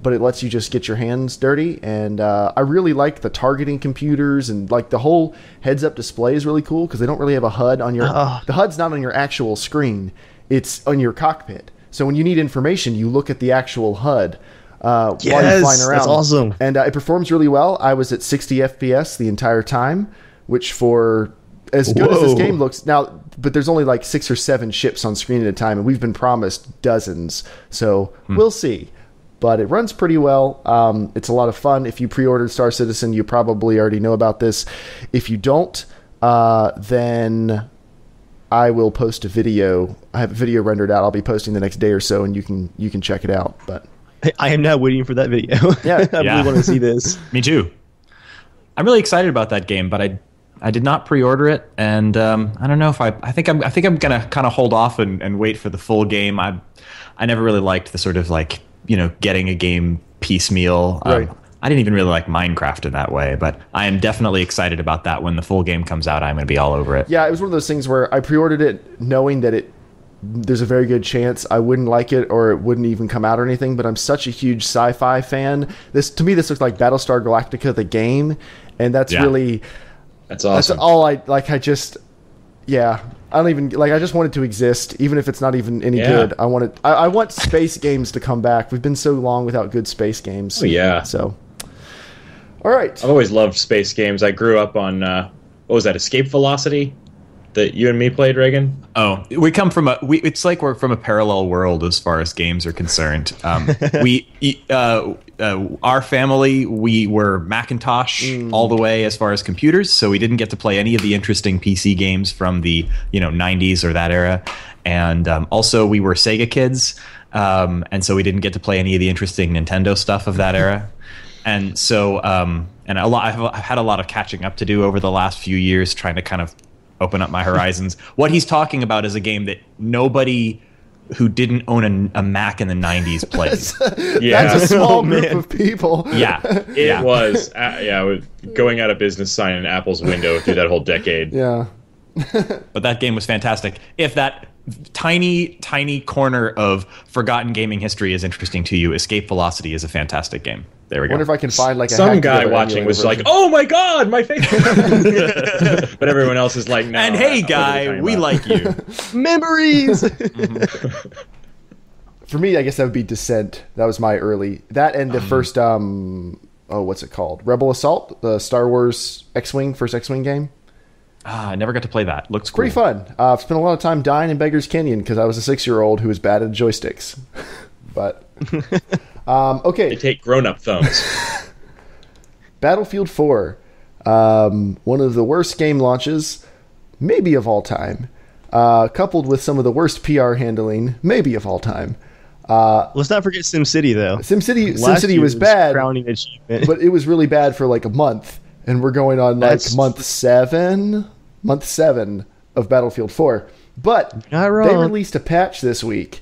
but it lets you just get your hands dirty. And I really like the targeting computers, and like the whole heads-up display is really cool because they don't really have a HUD on your. The HUD's not on your actual screen. It's on your cockpit. So when you need information, you look at the actual HUD while you're flying around. That's awesome. And it performs really well. I was at 60 FPS the entire time, which for as good as this game looks now, but there's only like 6 or 7 ships on screen at a time, and we've been promised dozens. So we'll see. But it runs pretty well. It's a lot of fun. If you pre-ordered Star Citizen, you probably already know about this. If you don't, then I will post a video. I have a video rendered out. I'll be posting the next day or so, and you can check it out. But I am now waiting for that video. Yeah, I really want to see this. Me too. I'm really excited about that game, but I did not pre-order it, and I don't know if I think I'm gonna kind of hold off and wait for the full game. I never really liked the sort of like, getting a game piecemeal. Right. I didn't even really like Minecraft in that way, but I am definitely excited about that. When the full game comes out, I'm going to be all over it. Yeah, it was one of those things where I pre-ordered it knowing that there's a very good chance I wouldn't like it or it wouldn't even come out or anything, but I'm such a huge sci-fi fan. To me, this looks like Battlestar Galactica, the game, and that's really... That's awesome. That's all I just... Yeah, I don't even I just want it to exist, even if it's not even any good. I want space games to come back. We've been so long without good space games. Oh yeah. So, all right. I've always loved space games. I grew up on what was that? Escape Velocity, that you and me played, Reagan. Oh, we come from it's like we're from a parallel world as far as games are concerned. Our family, we were Macintosh all the way as far as computers, so we didn't get to play any of the interesting PC games from the 90s or that era. And also we were Sega kids, and so we didn't get to play any of the interesting Nintendo stuff of that era. And so I've had a lot of catching up to do over the last few years, trying to kind of open up my horizons. What he's talking about is a game that nobody who didn't own a Mac in the 90s played. That's a small group of people. Yeah. It was. Going out of business sign in Apple's window through that whole decade. Yeah. But that game was fantastic. If that tiny, tiny corner of forgotten gaming history is interesting to you, Escape Velocity is a fantastic game. There we go. I wonder if I can find like some guy watching was like, "Oh my god, my favorite!" But everyone else is like, "No." And hey, guy, we like you. Memories. For me, I guess that would be Descent. That was my early and the first what's it called? Rebel Assault, the Star Wars X-Wing first X-Wing game. I never got to play that. Looks cool. Pretty fun. I've spent a lot of time dying in Beggar's Canyon because I was a 6-year-old who was bad at joysticks. But okay. They take grown-up thumbs. Battlefield 4, one of the worst game launches, maybe of all time, coupled with some of the worst PR handling, maybe of all time. Let's not forget SimCity, though. SimCity was bad, crowning achievement. but it was really bad for like a month, and we're going on month seven of Battlefield 4. But they released a patch this week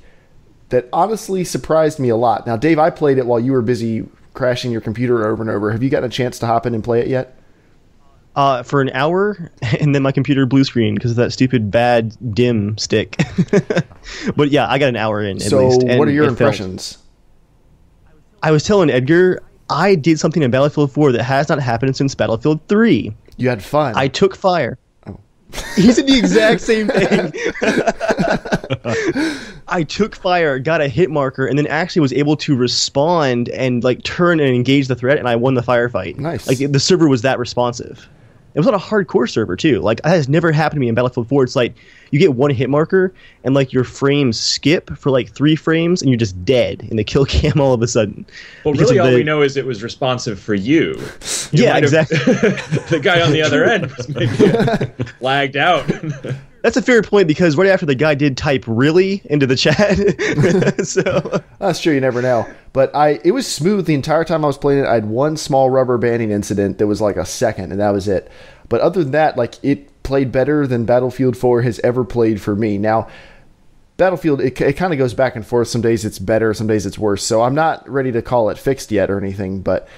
that honestly surprised me a lot. Now, Dave, I played it while you were busy crashing your computer over and over. Have you gotten a chance to hop in and play it yet? For an hour, and then my computer blue screen because of that stupid bad dim stick. But yeah, I got an hour in at least. So what are your impressions? I was telling Edgar, I did something in Battlefield 4 that has not happened since Battlefield 3. You had fun. I took fire. Oh. He said the exact same thing. I took fire, got a hit marker, and then actually was able to respond and like turn and engage the threat, and I won the firefight. Nice. Like the server was that responsive. It was on a hardcore server too. Like that has never happened to me in Battlefield 4. It's like you get one hit marker, and like your frames skip for like 3 frames, and you're just dead in the kill cam all of a sudden. Well, really, all we know is it was responsive for you. Yeah, exactly. The guy on the other end was maybe lagged out. That's a fair point, because right after the guy did type "really" into the chat, so that's true. You never know. But it was smooth the entire time I was playing it. I had one small rubber banding incident that was like a second, and that was it. But other than that, like, it played better than Battlefield 4 has ever played for me. Now, Battlefield, it kind of goes back and forth. Some days it's better, some days it's worse. So I'm not ready to call it fixed yet or anything. But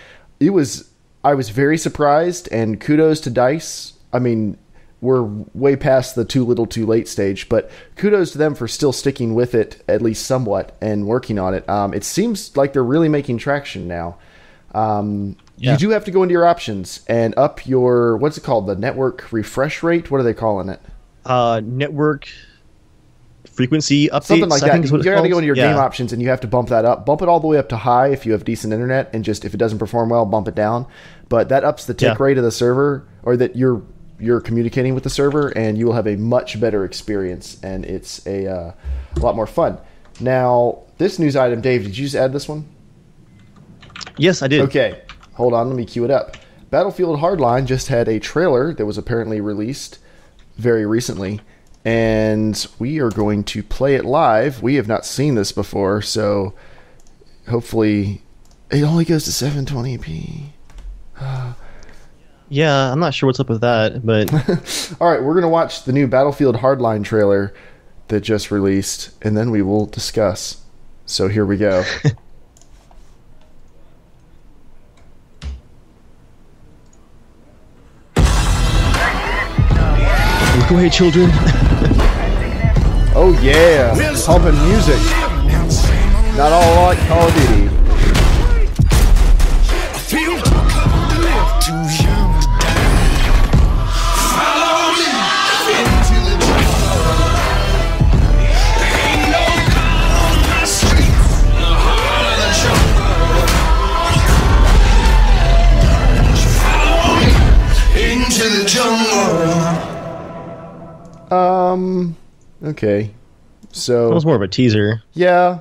I was very surprised, and kudos to DICE. I mean, we're way past the too little too late stage, but kudos to them for still sticking with it, at least somewhat, and working on it. It seems like they're really making traction now. You do have to go into your options and up your, what's it called, the network refresh rate? What are they calling it? Network frequency update. Something like that. You got to go into your game Yeah. options, and you have to bump that up. Bump it all the way up to high if you have decent internet, and just if it doesn't perform well, bump it down. But that ups the tick rate of the server, or that you're communicating with the server, and you will have a much better experience, and it's a lot more fun. Now, this news item, Dave, did you just add this one? Yes, I did. Okay, hold on, let me cue it up. Battlefield Hardline just had a trailer that was apparently released very recently, and we are going to play it live. We have not seen this before, so hopefully it only goes to 720p. Yeah, I'm not sure what's up with that, but All right, we're going to watch the new Battlefield Hardline trailer that just released, and then we will discuss. So here we go. look away, children. Oh yeah, pumping music. Not all like Call of Duty. Okay. So That was more of a teaser. yeah.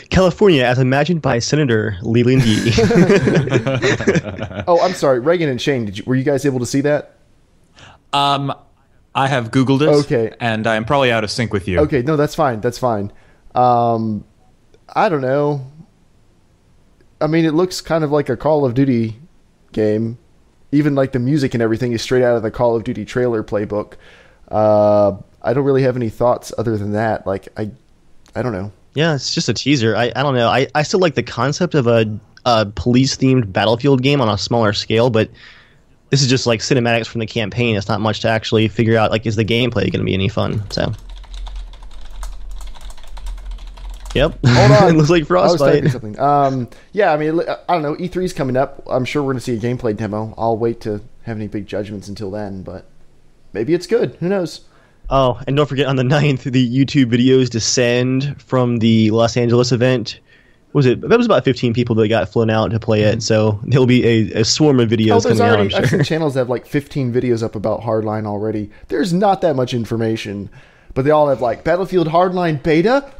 California, as imagined by Senator Leland Yee. Oh, I'm sorry, Reagan and Shane. Were you guys able to see that? I have Googled it. Okay. And I'm probably out of sync with you. Okay, no, that's fine. That's fine. I don't know. I mean, it looks kind of like a Call of Duty game. Even like the music and everything is straight out of the Call of Duty trailer playbook. I don't really have any thoughts other than that. Like, I don't know. Yeah, it's just a teaser. I don't know. I still like the concept of a police-themed Battlefield game on a smaller scale, but this is just like cinematics from the campaign. It's not much to actually figure out, like, is the gameplay going to be any fun? So, yep. Hold on. It looks like I was Frostbite. typing something. Yeah, I mean, I don't know. E3's coming up. I'm sure we're going to see a gameplay demo. I'll wait to have any big judgments until then, but maybe it's good. Who knows? Oh, and don't forget, on the 9th, the YouTube videos descend from the Los Angeles event. That was about 15 people that got flown out to play it, so there'll be a swarm of videos coming out, I'm sure. I've seen channels that have like 15 videos up about Hardline already. There's not that much information, but they all have like Battlefield Hardline beta? ?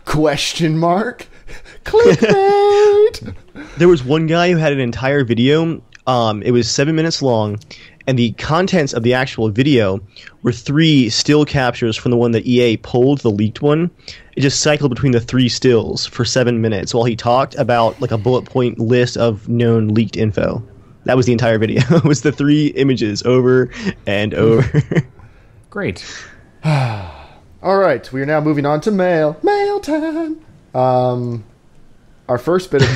Clickbait! There was one guy who had an entire video. It was 7 minutes long, and the contents of the actual video were 3 still captures from the one that EA pulled, the leaked one. It just cycled between the 3 stills for 7 minutes while he talked about like a bullet point list of known leaked info. That was the entire video. It was the 3 images over and over. Great. All right, we are now moving on to mail. Mail time! Our first bit of...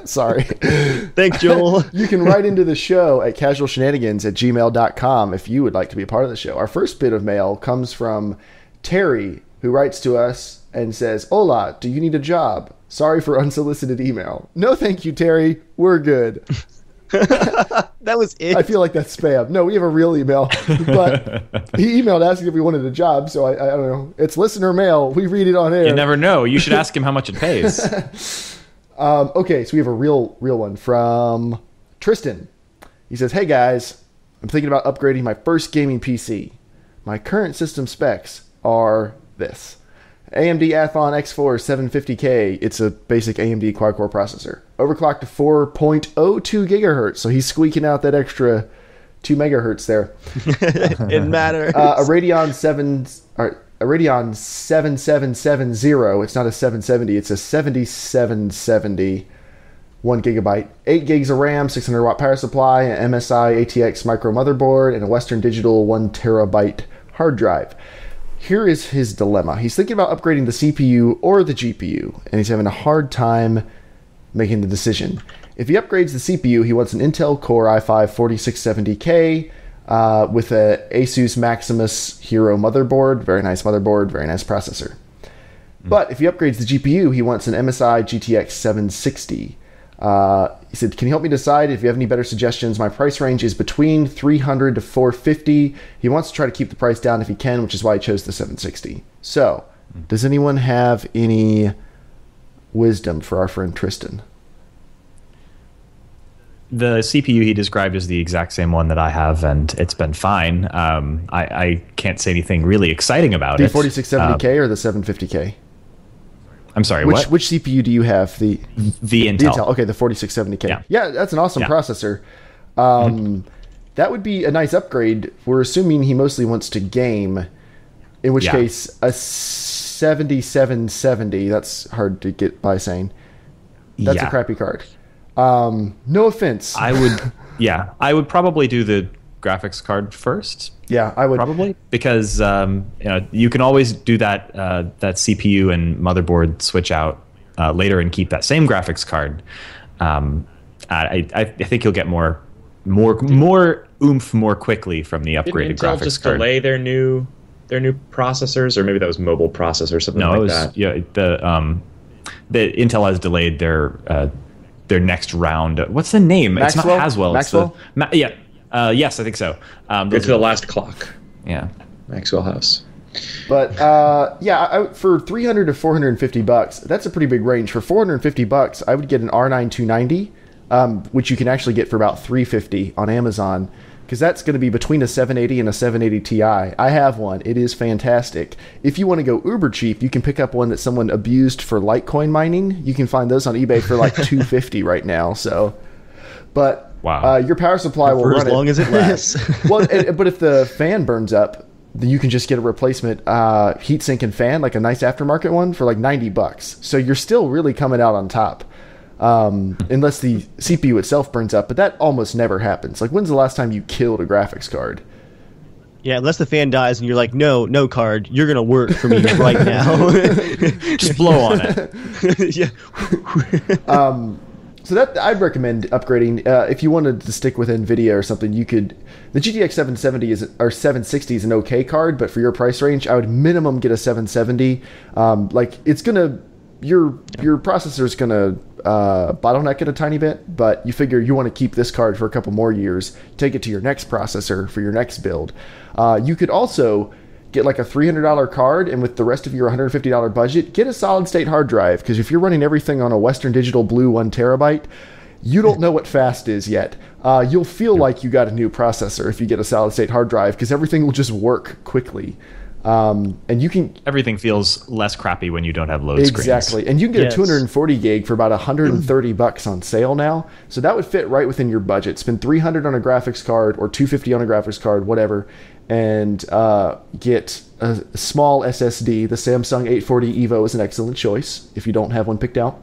Sorry. Thanks, Joel. You can write into the show at casualshenanigans@gmail.com if you would like to be a part of the show. Our first bit of mail comes from Terry, who writes to us and says, "Hola, do you need a job? Sorry for unsolicited email." No, thank you, Terry. We're good. That was it. I feel like that's spam. No, we have a real email. But he emailed asking if we wanted a job, so I don't know. It's listener mail. We read it on air. You never know. You should ask him how much it pays. Okay, so we have a real one from Tristan. He says, "Hey guys, I'm thinking about upgrading my first gaming PC. my current system specs are this. AMD Athlon X4 750K. It's a basic AMD quad-core processor. Overclocked to 4.02 gigahertz, so he's squeaking out that extra 2 megahertz there. It matters. A Radeon 7770. It's not a 770. It's a 7770. 1 gigabyte, 8 gigs of RAM, 600 watt power supply, an MSI ATX micro motherboard, and a Western Digital 1 terabyte hard drive. Here is his dilemma. He's thinking about upgrading the CPU or the GPU, and he's having a hard time making the decision. If he upgrades the CPU, he wants an Intel Core i5 4670K with a Asus Maximus Hero motherboard. Very nice motherboard, very nice processor. But if he upgrades the GPU, he wants an MSI GTX 760. He said, can you help me decide if you have any better suggestions? My price range is between $300 to $450. He wants to try to keep the price down if he can, which is why he chose the 760. So, does anyone have any wisdom for our friend Tristan? The CPU he described is the exact same one that I have, and it's been fine. I can't say anything really exciting about it. The 4670K or the 750K? I'm sorry, which what? Which CPU do you have? The Intel. Okay, the 4670K. Yeah, that's an awesome processor. That would be a nice upgrade. We're assuming he mostly wants to game, in which case a 7770, that's hard to get by saying. That's a crappy card. No offense. I would probably do the graphics card first. Yeah, I would probably, because you can always do that CPU and motherboard switch out later and keep that same graphics card. I think you'll get more oomph more quickly from the upgraded Didn't Intel graphics just card. delay their new processors, or maybe that was mobile processor, something that. Yeah, the Intel has delayed their next round. What's the name? Maxwell? It's not Haswell. Maxwell? Yes, I think so. It's the last clock. Yeah, Maxwell House. But for $300 to $450, that's a pretty big range. For $450, I would get an R9 290, which you can actually get for about $350 on Amazon, because that's going to be between a 780 and a 780 Ti. I have one. It is fantastic. If you want to go uber cheap, you can pick up one that someone abused for Litecoin mining. You can find those on eBay for like $250 right now. So, but wow, your power supply will for run as long as it lasts. Well, but if the fan burns up, then you can just get a replacement heatsink and fan, like a nice aftermarket one, for like $90. So you're still really coming out on top. Unless the CPU itself burns up, but that almost never happens. Like, when's the last time you killed a graphics card? Yeah, unless the fan dies and you're like, no card, you're gonna work for me right now. just blow on it. Yeah. So that I'd recommend upgrading. If you wanted to stick with NVIDIA or something, you could. The GTX 770 or 760 is an okay card, but for your price range, I would minimum get a 770. It's gonna your processor's gonna bottleneck it a tiny bit, but you figure you want to keep this card for a couple more years, take it to your next processor for your next build. You could also get like a $300 card, and with the rest of your $150 budget, get a solid state hard drive, because if you're running everything on a Western Digital Blue 1 terabyte, you don't know what fast is yet. You'll feel like you got a new processor if you get a solid state hard drive, because everything will just work quickly. And you can everything feels less crappy when you don't have load screens. Exactly, and you can get a 240 gig for about $130 on sale now. So that would fit right within your budget. Spend $300 on a graphics card or $250 on a graphics card, whatever, and get a small SSD. The Samsung 840 EVO is an excellent choice if you don't have one picked out.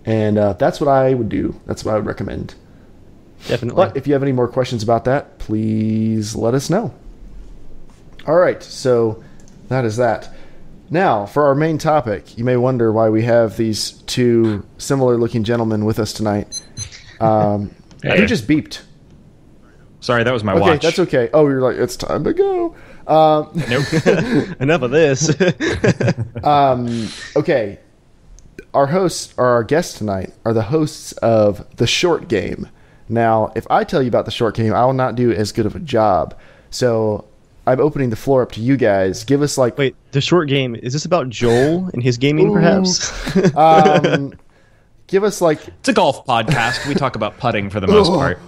And that's what I would do. That's what I would recommend. Definitely. But if you have any more questions about that, please let us know. All right, so that is that. Now, for our main topic, you may wonder why we have these two similar-looking gentlemen with us tonight. Who just beeped? Sorry, that was my watch. watch. Okay, that's okay. Oh, you're like, it's time to go. Nope. Enough of this. Okay. Our guests tonight are the hosts of The Short Game. Now, if I tell you about The Short Game, I will not do as good of a job. So I'm opening the floor up to you guys. Give us like... Wait, The Short Game, is this about Joel and his gaming, perhaps? Give us like... It's a golf podcast. We talk about putting for the most part.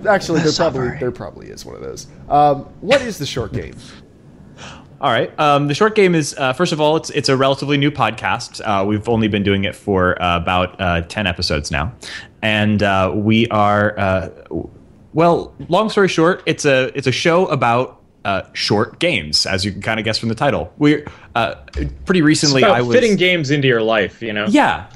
Actually, there probably is one of those. What is the short game? All right. The short game is, first of all, it's a relatively new podcast. We've only been doing it for about 10 episodes now. And we are, well, long story short, it's a show about short games, as you can kind of guess from the title. We're pretty recently. It's about fitting games into your life, you know. Yeah.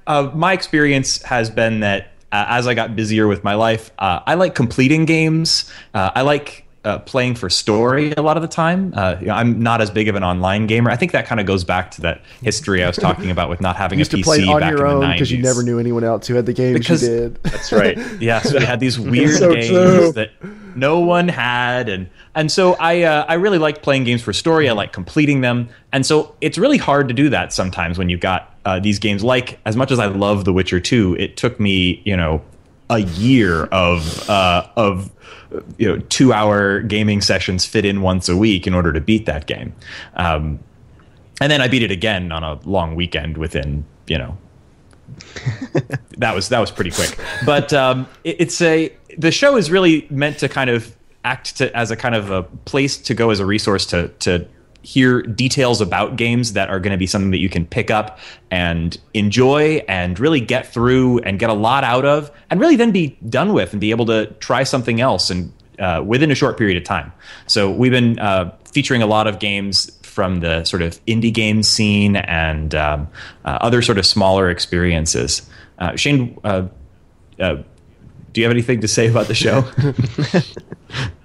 My experience has been that as I got busier with my life, I like completing games. I like playing for story a lot of the time. I'm not as big of an online gamer. I think that kind of goes back to that history I was talking about with not having a PC play on back your in the own 90s. because you never knew anyone else who had the games you did. That's right. Yes, we had these weird games that no one had, and so I really like playing games for story. I like completing them, and so it's really hard to do that sometimes when you've got these games. Like, as much as I love The Witcher 2, it took me a year of 2-hour gaming sessions fit in once a week in order to beat that game. And then I beat it again on a long weekend within, that was pretty quick. But the show is really meant to kind of act as a kind of a place to go as a resource to hear details about games that are going to be something that you can pick up and enjoy and really get through and get a lot out of, and really then be done with and be able to try something else and within a short period of time. So we've been featuring a lot of games from the sort of indie game scene and other sort of smaller experiences. Shane, do you have anything to say about the show?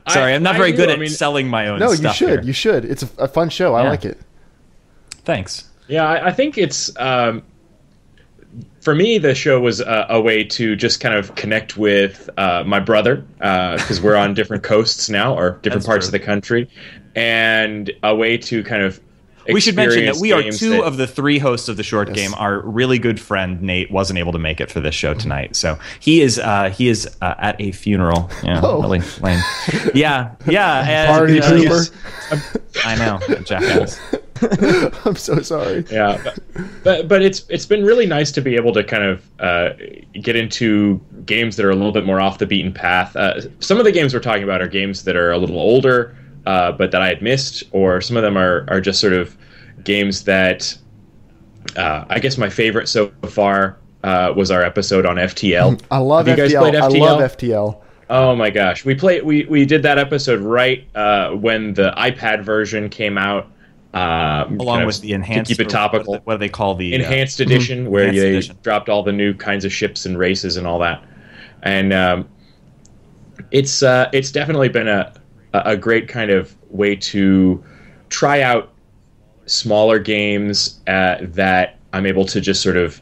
Sorry, I'm not very good at selling my own stuff. No, you should. Here. You should. It's a fun show. I like it. Thanks. Yeah, I think it's... for me, the show was a way to just kind of connect with my brother, because we're on different coasts now, or different parts of the country, and a way to kind of... We should mention that we are two of the three hosts of the short game. Our really good friend Nate wasn't able to make it for this show tonight, so he is at a funeral. Yeah, really lame. Yeah. Party pooper. I know, jackass. I'm so sorry. Yeah, but it's been really nice to be able to kind of get into games that are a little bit more off the beaten path. Some of the games we're talking about are games that are a little older, but that I had missed, or some of them are just sort of games that I guess my favorite so far was our episode on FTL. I love FTL. Have you guys played FTL? I love FTL. Oh my gosh, we did that episode right when the iPad version came out. Along with the enhanced, to keep it topical. What do they call the enhanced edition, where they dropped all the new kinds of ships and races and all that. And it's definitely been a great kind of way to try out smaller games that I'm able to just sort of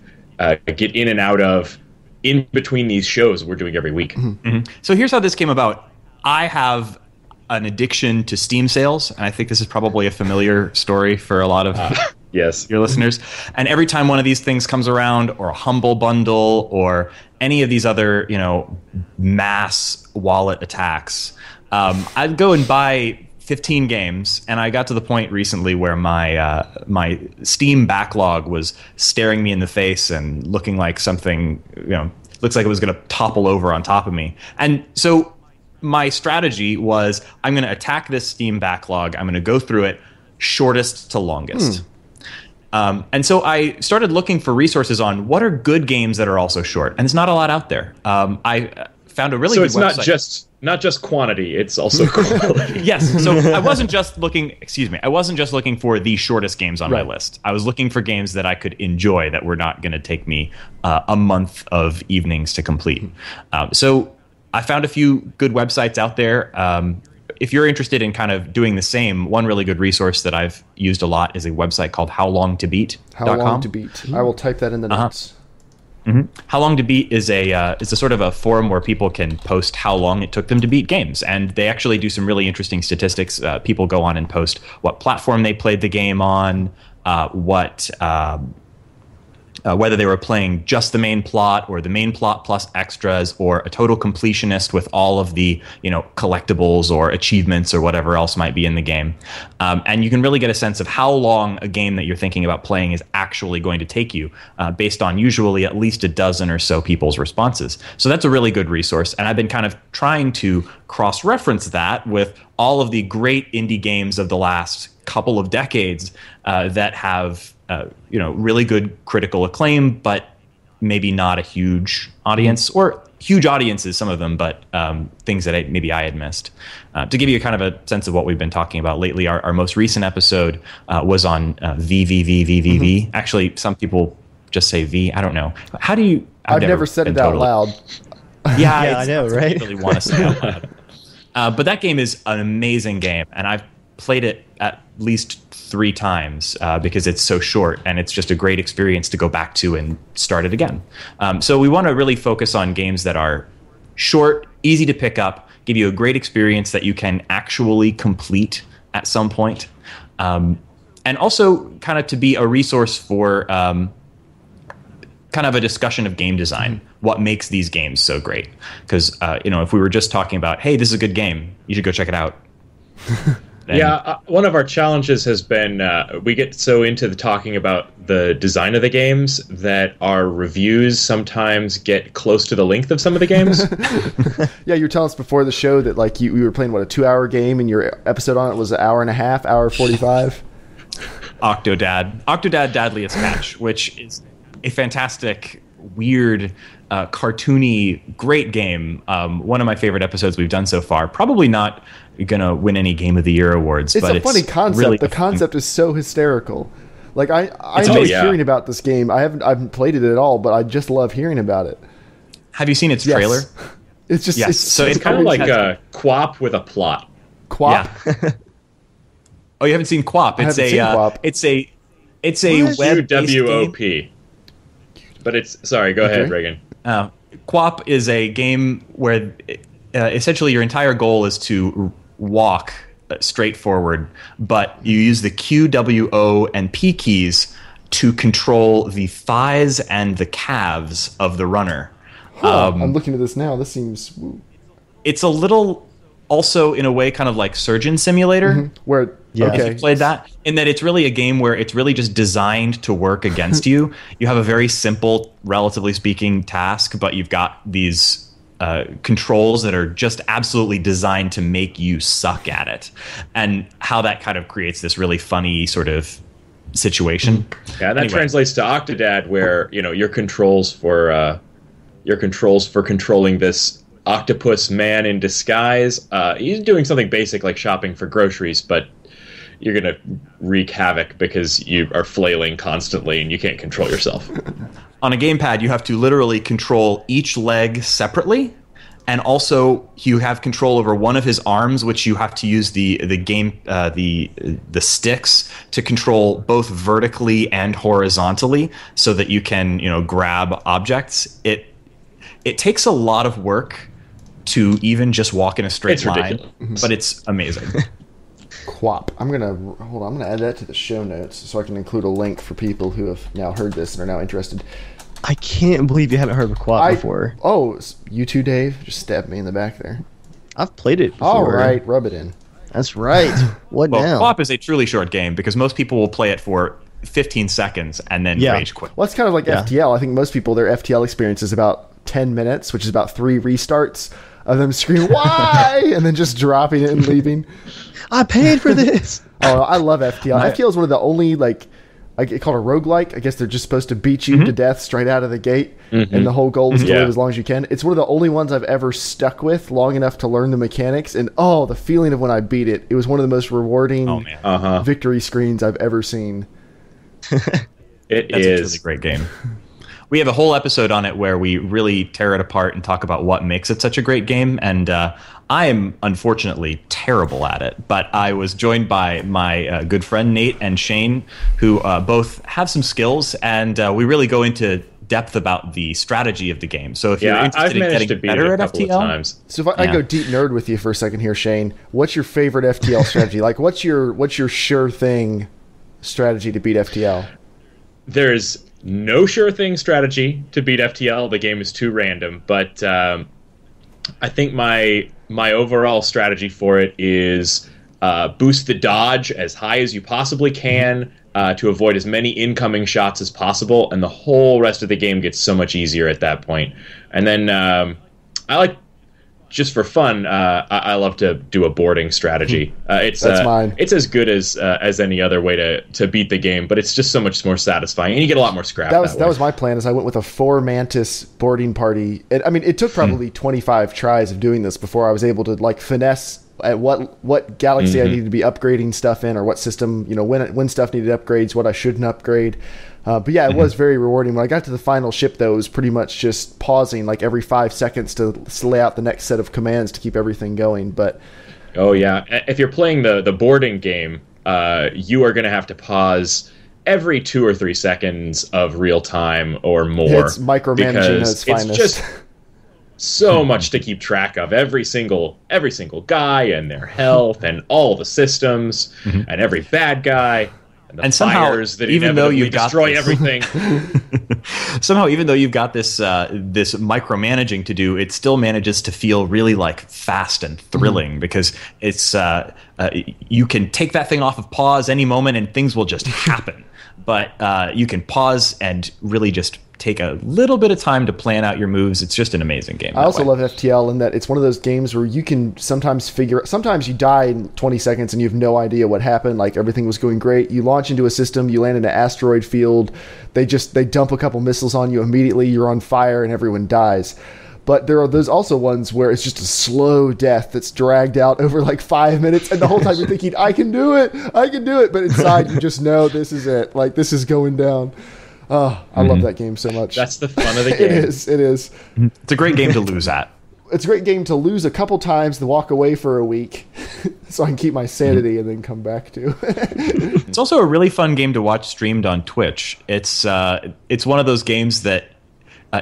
get in and out of in between these shows we're doing every week. Mm-hmm. So here's how this came about. I have an addiction to Steam sales, and I think this is probably a familiar story for a lot of your listeners. And every time one of these things comes around, or a Humble Bundle, or any of these other mass wallet attacks, I'd go and buy 15 games, and I got to the point recently where my Steam backlog was staring me in the face and looking like something, looks like it was going to topple over on top of me. And so my strategy was, I'm going to attack this Steam backlog. I'm going to go through it shortest to longest. And so I started looking for resources on what are good games that are also short, and there's not a lot out there. I found a really good website. So it's not just quantity, it's also quality. Yes. So I wasn't just looking for the shortest games on my list. I was looking for games that I could enjoy, that were not going to take me a month of evenings to complete. So I found a few good websites out there. If you're interested in kind of doing the same, one really good resource that I've used a lot is a website called howlongtobeat.com. How Long to Beat. I will type that in the notes. Mm-hmm. How Long to Beat is a sort of a forum where people can post how long it took them to beat games, and they actually do some really interesting statistics. People go on and post what platform they played the game on, what whether they were playing just the main plot or the main plot plus extras or a total completionist with all of the collectibles or achievements or whatever else might be in the game. And you can really get a sense of how long a game that you're thinking about playing is actually going to take you based on usually at least a dozen or so people's responses. So that's a really good resource. And I've been kind of trying to cross-reference that with all of the great indie games of the last couple of decades that have really good critical acclaim, but maybe not a huge audience, or huge audiences, some of them, but things that maybe I had missed. To give you kind of a sense of what we've been talking about lately, our most recent episode was on VVVVVV. Actually, some people just say V. I don't know. How do you? I've never said it out loud. Yeah, I know, right? I really want to say out loud. But that game is an amazing game, and I've played it at least 3 times because it's so short, and it's just a great experience to go back to and start it again. So we want to really focus on games that are short, easy to pick up, give you a great experience that you can actually complete at some point, and also kind of to be a resource for kind of a discussion of game design. What makes these games so great? Because if we were just talking about, hey, this is a good game, you should go check it out. One of our challenges has been we get so into the talking about the design of the games that our reviews sometimes get close to the length of some of the games. Yeah, you were telling us before the show that we were playing a 2-hour game, and your episode on it was an hour and a half, hour 45. Octodad Dadliest Catch, which is a fantastic, weird, cartoony, great game. One of my favorite episodes we've done so far. Probably not gonna win any Game of the Year awards, but it's a funny concept. Really the concept is so hysterical. Like I enjoy hearing about this game. I haven't played it at all, but I just love hearing about it. Have you seen its trailer? It's just it's kind of like a QWOP with a plot. QWOP. Yeah. Oh, you haven't seen QWOP? It's a web-based QWOP. game. But it's go ahead, Reagan. QWOP is a game where essentially your entire goal is to walk straight forward, but you use the Q, W, O, and P keys to control the thighs and the calves of the runner. I'm looking at this now. This seems... It's a little, also in a way, kind of like Surgeon Simulator. Where if you played that, in that it's really a game where it's really just designed to work against you. You have a very simple, relatively speaking, task, but you've got these controls that are just absolutely designed to make you suck at it, and how that kind of creates this really funny sort of situation. Yeah, that translates to Octodad, where your controls for controlling this octopus man in disguise. He's doing something basic like shopping for groceries, but you're gonna wreak havoc because you are flailing constantly and you can't control yourself. On a gamepad, you have to literally control each leg separately, and also you have control over one of his arms, which you have to use the sticks to control both vertically and horizontally, so that you can grab objects. It takes a lot of work to even just walk in a straight line, but it's amazing. QWOP. I'm gonna add that to the show notes so I can include a link for people who have now heard this and are now interested. I can't believe you haven't heard of QWOP before. Oh, you too, Dave? Just stabbed me in the back there. I've played it before. All right, rub it in. That's right. What now? QWOP is a truly short game because most people will play it for 15 seconds and then rage quit. Well, it's kind of like FTL. I think most people, their FTL experience is about 10 minutes, which is about 3 restarts of them screaming, "Why?" and then just dropping it and leaving. I paid for this. Oh, I love FTL. FTL is one of the only, I get called a roguelike. I guess they're just supposed to beat you to death straight out of the gate, and the whole goal is to live as long as you can. It's one of the only ones I've ever stuck with long enough to learn the mechanics, and the feeling of when I beat it. It was one of the most rewarding victory screens I've ever seen. That's a truly great game. We have a whole episode on it where we really tear it apart and talk about what makes it such a great game, and I am unfortunately terrible at it, but I was joined by my good friend Nate and Shane, who both have some skills, and we really go into depth about the strategy of the game. So if you're interested in getting better at FTL, so if I go deep nerd with you for a second here, Shane, what's your favorite FTL strategy? What's your sure thing strategy to beat FTL? There's no sure thing strategy to beat FTL. The game is too random, but I think my overall strategy for it is boost the dodge as high as you possibly can to avoid as many incoming shots as possible, and the whole rest of the game gets so much easier at that point. And then I like, just for fun, I love to do a boarding strategy. That's mine. It's as good as any other way to beat the game, but it's just so much more satisfying, and you get a lot more scrap. That was my plan. Is I went with a 4 Mantis boarding party. It took probably 25 tries of doing this before I was able to like finesse at what galaxy I needed to be upgrading stuff in, or what system, when stuff needed upgrades, what I shouldn't upgrade. But yeah, it was very rewarding. When I got to the final ship, though, it was pretty much just pausing like every 5 seconds to lay out the next set of commands to keep everything going. But oh yeah, if you're playing the boarding game, you are going to have to pause every 2 or 3 seconds of real time or more. It's micromanaging at its finest. It's just so much to keep track of. Every single guy and their health and all the systems and every bad guy. And somehow, fires that even though you've destroy everything, somehow, even though you've got this this micromanaging to do, it still manages to feel really like fast and thrilling because it's you can take that thing off of pause any moment and things will just happen. But you can pause and really just take a little bit of time to plan out your moves. It's just an amazing game. I also love FTL in that it's one of those games where you can sometimes sometimes you die in 20 seconds and you have no idea what happened. Like everything was going great. You launch into a system, you land in an asteroid field. They dump a couple missiles on you immediately. You're on fire and everyone dies. But there are those also ones where it's just a slow death that's dragged out over like 5 minutes, and the whole time you're thinking, I can do it. But inside you just know this is it. Like this is going down. Oh, I love that game so much. That's the fun of the game. It is. It's a great game to lose at. It's a great game to lose a couple times, to walk away for a week, so I can keep my sanity and then come back to. It's also a really fun game to watch streamed on Twitch. It's one of those games that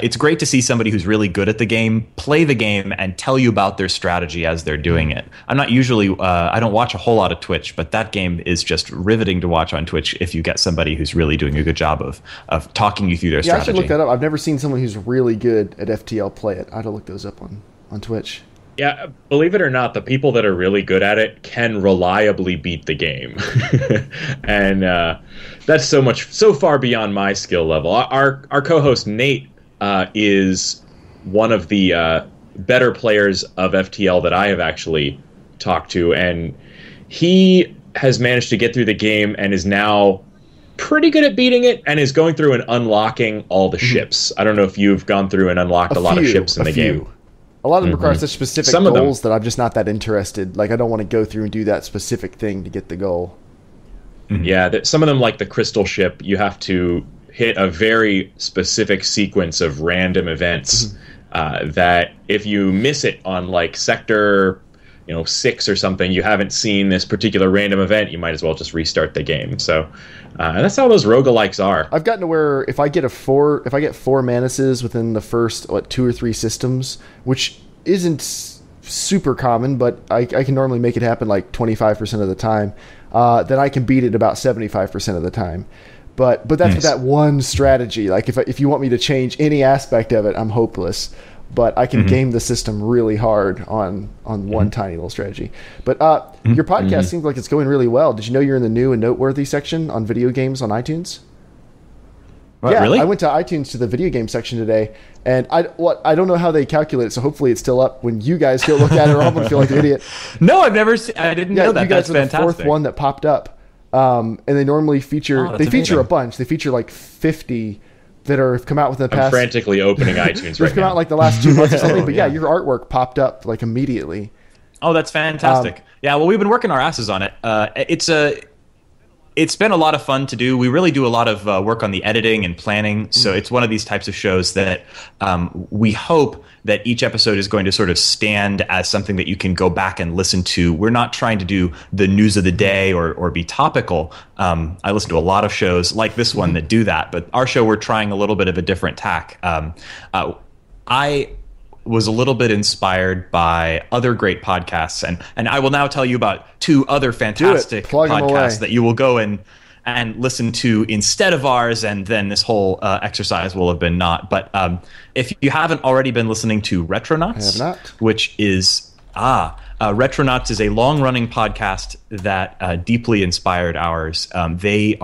it's great to see somebody who's really good at the game play the game and tell you about their strategy as they're doing it. I'm not usually I don't watch a whole lot of Twitch, but that game is just riveting to watch on Twitch if you get somebody who's really doing a good job of talking you through their strategy. Yeah, I should look that up. I've never seen someone who's really good at FTL play it. I had to look those up on Twitch. Yeah, believe it or not, the people that are really good at it can reliably beat the game. And that's so far beyond my skill level. Our co-host Nate is one of the better players of FTL that I have actually talked to, and he has managed to get through the game and is now pretty good at beating it and is going through and unlocking all the ships. I don't know if you've gone through and unlocked a lot of ships in the game. A lot of them require such specific goals that I'm just not that interested. Like, I don't want to go through and do that specific thing to get the goal. Yeah, some of them, like the crystal ship, you have to hit a very specific sequence of random events that if you miss it on like sector 6 or something, you haven't seen this particular random event, you might as well just restart the game. So and that's how those roguelikes are. I've gotten to where if I get 4 Manuses within the first 2 or 3 systems, which isn't super common, but I can normally make it happen like 25% of the time, then I can beat it about 75% of the time. But that's with that one strategy. Like if you want me to change any aspect of it, I'm hopeless. But I can game the system really hard on one tiny little strategy. But your podcast seems like it's going really well. Did you know you're in the new and noteworthy section on video games on iTunes? What, yeah, really? I went to iTunes to the video game section today, and I don't know how they calculate it. So hopefully it's still up when you guys go look at it, or I'm gonna feel like an idiot. No, I didn't know that. You guys That's are fantastic. the 4th one that popped up. And they normally feature feature a bunch. They feature like 50 that have come out within the past. I'm frantically opening iTunes right now. Come out like the last 2 months or something. But yeah, your artwork popped up like immediately. Oh, that's fantastic. Yeah, well, we've been working our asses on it. It's been a lot of fun to do. We really do a lot of work on the editing and planning. So it's one of these types of shows that we hope that each episode is going to sort of stand as something that you can go back and listen to. We're not trying to do the news of the day or be topical. I listen to a lot of shows like this one that do that. But our show, we're trying a little bit of a different tack. I was a little bit inspired by other great podcasts, and I will now tell you about 2 other fantastic podcasts that you will go and and listen to instead of ours, and then this whole exercise will have been not. But if you haven't already been listening to Retronauts, I have not. which is Retronauts is a long-running podcast that deeply inspired ours. They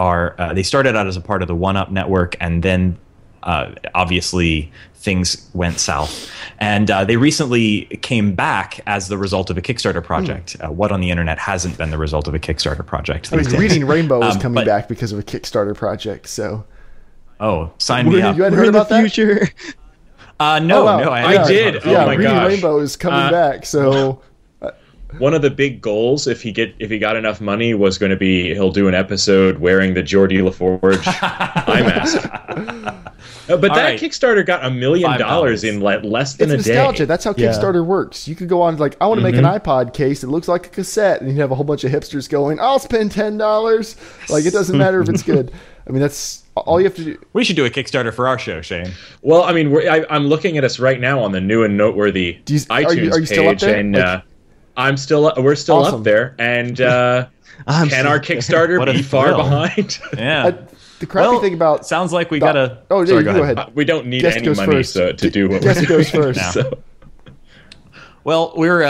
started out as a part of the 1UP network, and then obviously things went south. And they recently came back as the result of a Kickstarter project. What on the internet hasn't been the result of a Kickstarter project? I mean, Reading Rainbow is coming back because of a Kickstarter project. So, sign me up. You hadn't heard about that? Future. No, I did. Yeah, oh my Reading gosh. Rainbow is coming back. So. One of the big goals, if he got enough money, was going to be he'll do an episode wearing the Geordie LaForge eye mask. But that Kickstarter got $1 million in less than it's a nostalgia. day. That's how Kickstarter works. You could go on like, I want to make an iPod case. It looks like a cassette, and you have a whole bunch of hipsters going, "I'll spend $10." Like, it doesn't matter if it's good. I mean, that's all you have to do. We should do a Kickstarter for our show, Shane. Well, I mean, I'm looking at us right now on the new and noteworthy iTunes are you page, still up there? and Like, we're still awesome. up there. And can our Kickstarter be far behind? Yeah. The crappy thing about sounds like we gotta. Oh, sorry, go ahead. We don't need Guest any goes money first. to do what Guest we're goes doing. first. So. Well, we're.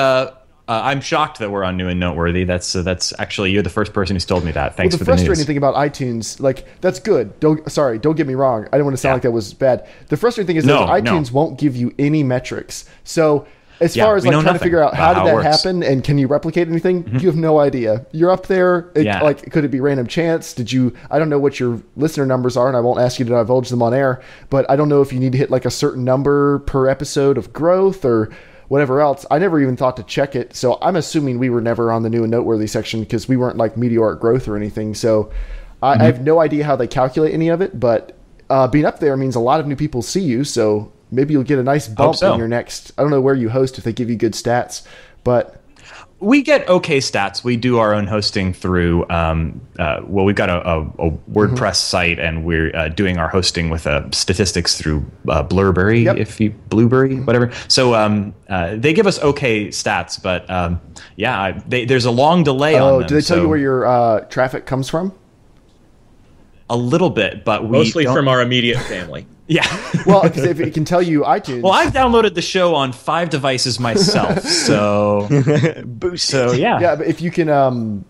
I'm shocked that we're on New and Noteworthy. That's actually, you're the first person who's told me that. Thanks for the news. The frustrating thing about iTunes, like, that's good. Don't get me wrong. I didn't want to sound like that was bad. The frustrating thing is that iTunes won't give you any metrics. So as far as like trying to figure out how did that happen and can you replicate anything, you have no idea. You're up there. Like, could it be random chance? I don't know what your listener numbers are, and I won't ask you to divulge them on air, but I don't know if you need to hit like a certain number per episode of growth or whatever else. I never even thought to check it. So I'm assuming we were never on the new and noteworthy section because we weren't like meteoric growth or anything. So I have no idea how they calculate any of it, but being up there means a lot of new people see you. So maybe you'll get a nice bump in your next, I don't know where you host if they give you good stats, but we get okay stats. We do our own hosting through, we've got a WordPress site, and we're doing our hosting with statistics through Blueberry, Blueberry, whatever. So they give us okay stats, but there's a long delay on them. Do they tell you where your traffic comes from? A little bit, but mostly from our immediate family. Yeah. Well, because if it can tell you iTunes. Well, I've downloaded the show on 5 devices myself, so boost. So yeah. Yeah, but if you can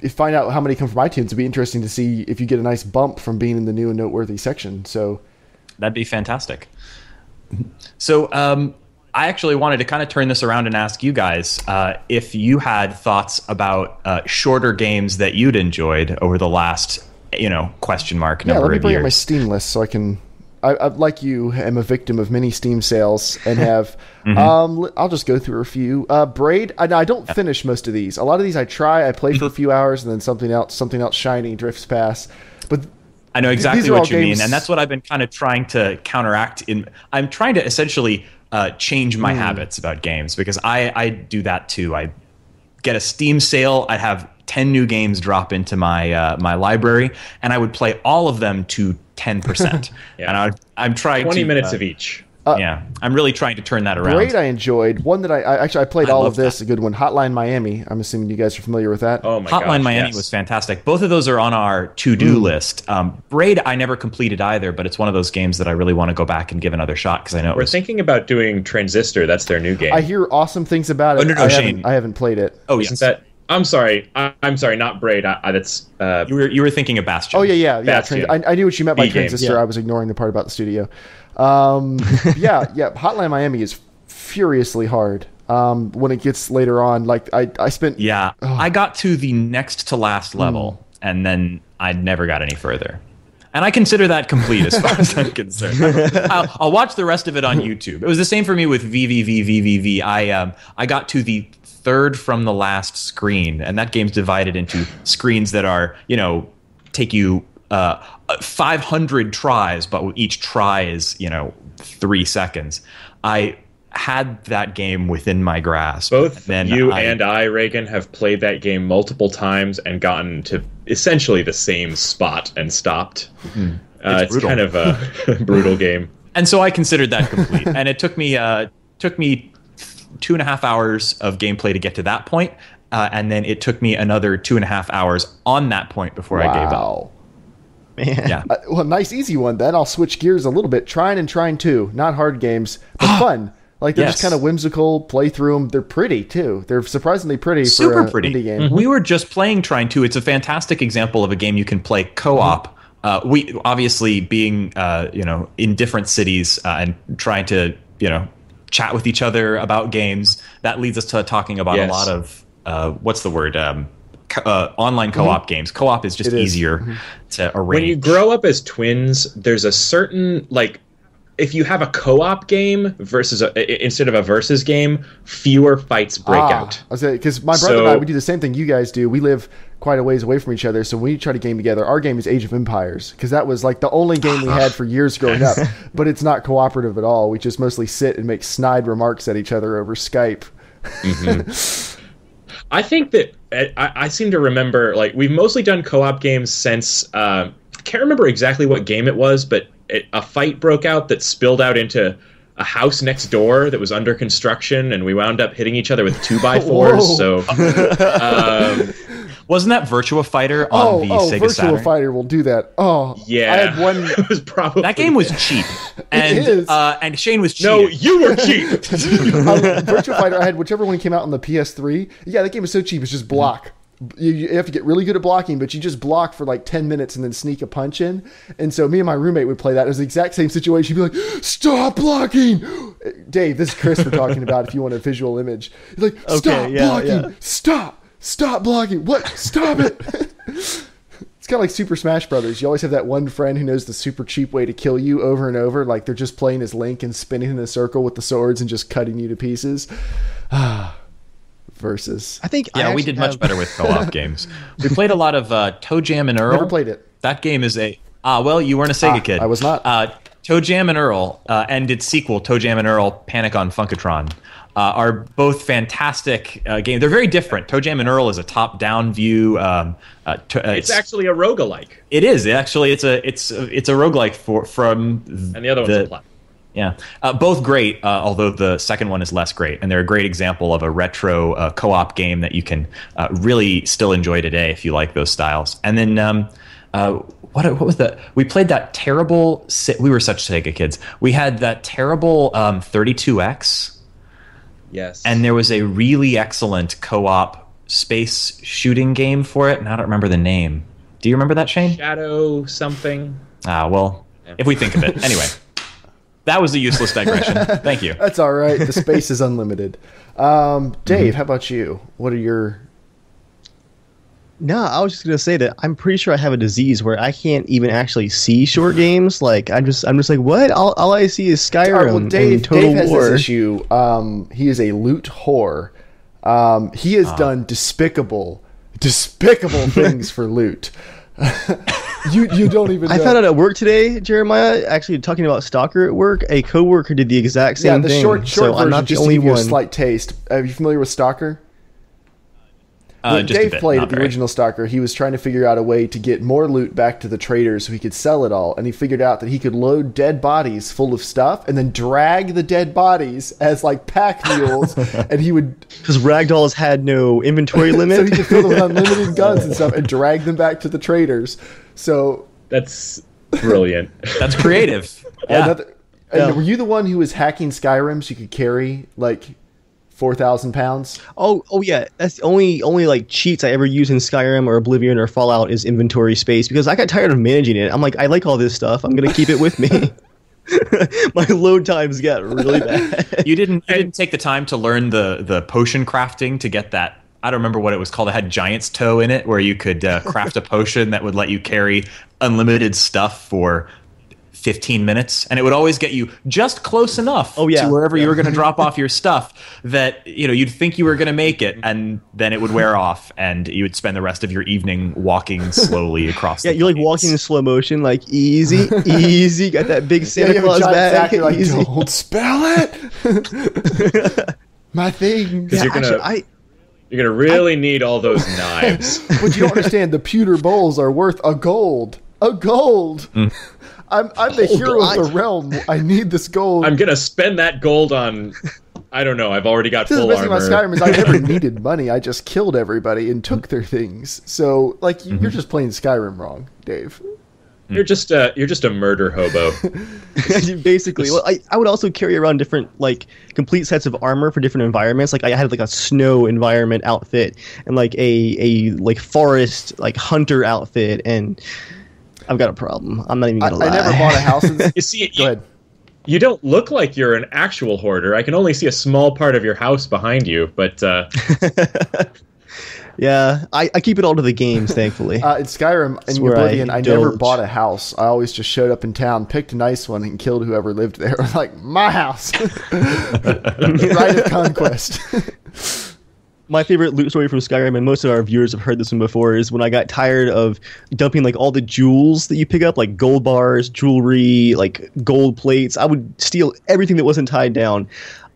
find out how many come from iTunes, it'd be interesting to see if you get a nice bump from being in the new and noteworthy section. So that'd be fantastic. So I actually wanted to kind of turn this around and ask you guys if you had thoughts about shorter games that you'd enjoyed over the last question mark number of years. Yeah, let me bring up my Steam list so I can. I like you, am a victim of many Steam sales and have. I'll just go through a few. Braid. I don't finish most of these. A lot of these I try. I play for a few hours and then something else shiny drifts past. But I know exactly what you mean, and that's what I've been kind of trying to counteract. I'm trying to essentially change my habits about games, because I do that too. I get a Steam sale. I have 10 new games drop into my my library, and I would play all of them to 10%. And I'm trying 20 minutes of each. I'm really trying to turn that around. Braid I enjoyed. One that I played all of this. A good one. Hotline Miami. I'm assuming you guys are familiar with that. Oh my gosh, Hotline Miami was fantastic. Both of those are on our to-do list. Braid I never completed either, but it's one of those games that I really want to go back and give another shot, because I know we're thinking about doing Transistor. That's their new game. I hear awesome things about it. I haven't played it. Oh, isn't that? I'm sorry, not Braid. That's you were thinking of Bastion. Oh yeah. I knew what you meant by B-game. Transistor. I was ignoring the part about the studio. Hotline Miami is furiously hard. When it gets later on, like I spent. Yeah, I got to the next to last level, and then I never got any further. And I consider that complete as far as I'm concerned. I'll watch the rest of it on YouTube. It was the same for me with VVVVVV. I got to the third from the last screen, and that game's divided into screens that are, take you 500 tries, but each try is, 3 seconds. I had that game within my grasp. Both you and I, Reagan, have played that game multiple times and gotten to essentially the same spot and stopped. It's kind of a brutal game. And so I considered that complete. And it took me 2.5 hours of gameplay to get to that point. and then it took me another 2.5 hours on that point before I gave up. Man. Yeah. Well, nice easy one. Then I'll switch gears a little bit. Trine 2, not hard games, but fun. Like they're just kind of whimsical. Play through them. They're pretty too. They're surprisingly pretty. Super for an pretty. Indie game. We were just playing Trine 2. It's a fantastic example of a game you can play co-op. We obviously being in different cities and trying to chat with each other about games. That leads us to talking about a lot of what's the word. Online co-op games. Co-op is just easier to arrange. When you grow up as twins, there's a certain if you have a co-op game versus instead of a versus game, fewer fights break out. Because my brother and I, we do the same thing you guys do. We live quite a ways away from each other, so when we try to game together, our game is Age of Empires, because that was like the only game we had for years growing up. But it's not cooperative at all. We just mostly sit and make snide remarks at each other over Skype. I think that I seem to remember, we've mostly done co-op games since, I can't remember exactly what game it was, but a fight broke out that spilled out into a house next door that was under construction, and we wound up hitting each other with 2x4s. So, wasn't that Virtua Fighter on the Sega Virtua Saturn? Fighter will do that. Oh, yeah. I had one. It was probably that game was cheap, and Shane was cheap. No, you were cheap. Virtua Fighter, I had whichever one came out on the PS3. Yeah, that game is so cheap. It's just block. You have to get really good at blocking, but you just block for 10 minutes and then sneak a punch in. And so me and my roommate would play that. It was the exact same situation. He'd be like, stop blocking! Dave, this is Chris we're talking about if you want a visual image. He's like, stop blocking! Yeah. Stop blocking! What? Stop it! It's kind of like Super Smash Brothers. You always have that one friend who knows the super cheap way to kill you over and over. Like they're just playing as Link and spinning in a circle with the swords and just cutting you to pieces. Versus. I think we did much better with co-op games. We played a lot of Toe Jam and Earl. Never played it. That game is you weren't a Sega kid. I was not. Toe Jam and Earl and its sequel, Toe Jam and Earl Panic on Funkatron, are both fantastic games. They're very different. Toe Jam and Earl is a top-down view. It's actually a roguelike. It is. Actually, it's a roguelike and the other one's a platform. Yeah, both great, although the second one is less great. And they're a great example of a retro co-op game that you can really still enjoy today if you like those styles. And then what was that? We played that terrible... We were such Sega kids. We had that terrible 32X. Yes. And there was a really excellent co-op space shooting game for it, and I don't remember the name. Do you remember that, Shane? Shadow something. If we think of it. Anyway. That was a useless digression. Thank you. That's all right. The space is unlimited. Dave, how about you? What are your... No, I was just gonna say that I'm pretty sure I have a disease where I can't even actually see short games. I'm just like, what? All I see is Skyrim and Total Dave War. has this issue. He is a loot whore. He has done despicable things for loot. You don't even know. I found out at work today, Jeremiah, actually talking about Stalker at work, a coworker did the exact same thing. Yeah, the short version, I'm not the just only to give you a one. slight taste. Are you familiar with Stalker? Dave played the original Stalker. He was trying to figure out a way to get more loot back to the traders so he could sell it all. And he figured out that he could load dead bodies full of stuff and then drag the dead bodies as pack mules. And he would... Because ragdolls had no inventory limit. So he could fill them with unlimited guns and stuff and drag them back to the traders. So... That's brilliant. That's creative. Yeah. Were you the one who was hacking Skyrim so you could carry 4,000 pounds? Oh yeah, that's the only cheats I ever use in Skyrim or Oblivion or Fallout is inventory space, because I got tired of managing it. I'm like, I like all this stuff. I'm gonna keep it with me. My load times got really bad. You didn't take the time to learn the potion crafting to get that. I don't remember what it was called. It had giant's toe in it, where you could craft a potion that would let you carry unlimited stuff for 15 minutes, and it would always get you just close enough to wherever you were going to drop off your stuff that you'd think you were going to make it, and then it would wear off, and you would spend the rest of your evening walking slowly across. Yeah, you're walking in slow motion, easy, easy. Got that big Santa Claus bag. Easy. Don't spell it. My thing. Because you're gonna really need all those knives. But you don't understand. The pewter bowls are worth a gold. A gold. Mm. I'm the hero of the realm. I need this gold. I'm gonna spend that gold on I don't know. I've already got the full best thing armor. about Skyrim is I never needed money. I just killed everybody and took their things. So, like, you're just playing Skyrim wrong, Dave. You're just a murder hobo. Basically, well, I would also carry around different like complete sets of armor for different environments. Like I had like a snow environment outfit and like a like forest like hunter outfit, and I've got a problem. I'm not even gonna lie. I never bought a house. You see, Go ahead. You don't look like you're an actual hoarder. I can only see a small part of your house behind you, but yeah, I keep it all to the games, thankfully. In Skyrim and Oblivion, I never bought a house. I always just showed up in town, picked a nice one, and killed whoever lived there. Like, my house. Right of conquest. My favorite loot story from Skyrim, and most of our viewers have heard this one before, is when I got tired of dumping like all the jewels that you pick up, like gold bars, jewelry, like gold plates. I would steal everything that wasn't tied down.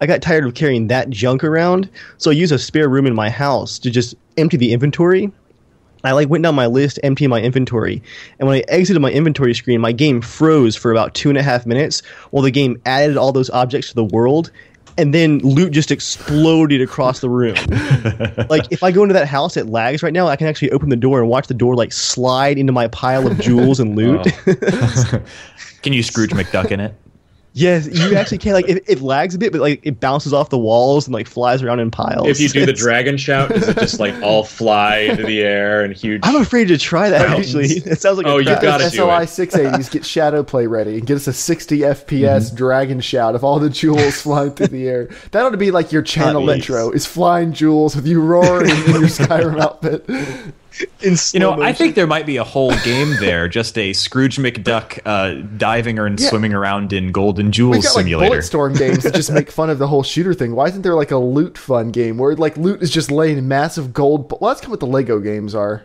I got tired of carrying that junk around, so I used a spare room in my house to just empty the inventory. I like went down my list, emptying my inventory, and when I exited my inventory screen, my game froze for about 2.5 minutes while the game added all those objects to the world. And then loot just exploded across the room. Like, if I go into that house, it lags right now. I can actually open the door and watch the door, like, slide into my pile of jewels and loot. Oh. Can you Scrooge McDuck in it? Yes, you actually can. Like, it lags a bit, but, like, it bounces off the walls and, like, flies around in piles. If you do the dragon shout, does it just, like, all fly into the air and huge... I'm afraid to try that, actually. It sounds like you gotta do SLI it. 680s, get Shadowplay ready and get us a 60 FPS dragon shout of all the jewels flying through the air. That ought to be like your channel intro, is flying jewels with you roaring in your Skyrim outfit. I think there might be a whole game there, just a Scrooge McDuck diving and swimming around in golden jewels We've got, simulator. Like, Bulletstorm games that just make fun of the whole shooter thing. Why isn't there like a loot fun game where like loot is just laying massive gold? Well, that's kind of what the Lego games are.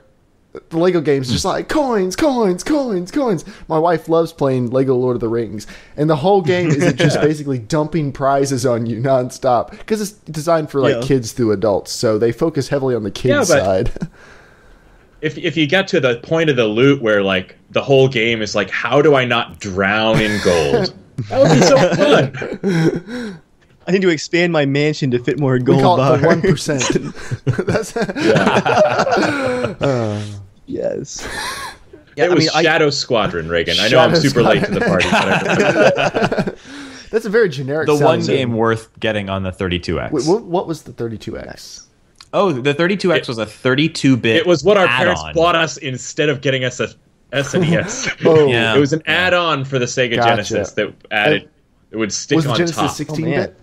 The Lego games just like coins. My wife loves playing Lego Lord of the Rings, and the whole game is just basically dumping prizes on you nonstop because it's designed for like kids through adults, so they focus heavily on the kids side. If you get to the point of the loot where like the whole game is like, how do I not drown in gold? That would be so fun. I need to expand my mansion to fit more gold We call bars. it the 1%. That's Yes. It was Shadow Squadron, Reagan. I know I'm super late to the party. But that's a very generic. The one game worth getting on the 32X. Wait, what was the 32X? Oh, the 32X was a 32-bit. It was what our add-on. parents bought us instead of getting us a SNES. Oh, yeah. It was an add-on for the Sega Genesis that added. It would stick on top. Was the Genesis 16-bit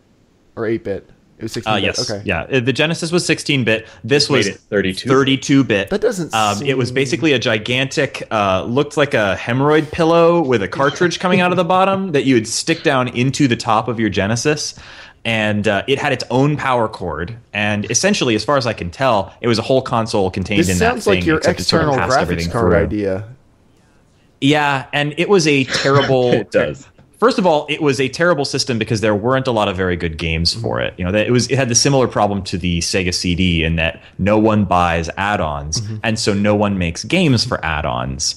or 8-bit? It was 16-bit. Yes. Okay. Yeah. The Genesis was 16-bit. This was 32. 32-bit. That doesn't. It was basically a gigantic, looked like a hemorrhoid pillow with a cartridge coming out of the bottom that you would stick down into the top of your Genesis. And it had its own power cord, and essentially, as far as I can tell, it was a whole console contained in that thing. This sounds like your external graphics card idea. Yeah, and it was a terrible. It does. First of all, it was a terrible system because there weren't a lot of very good games for it. It had the similar problem to the Sega CD in that no one buys add-ons, and so no one makes games for add-ons.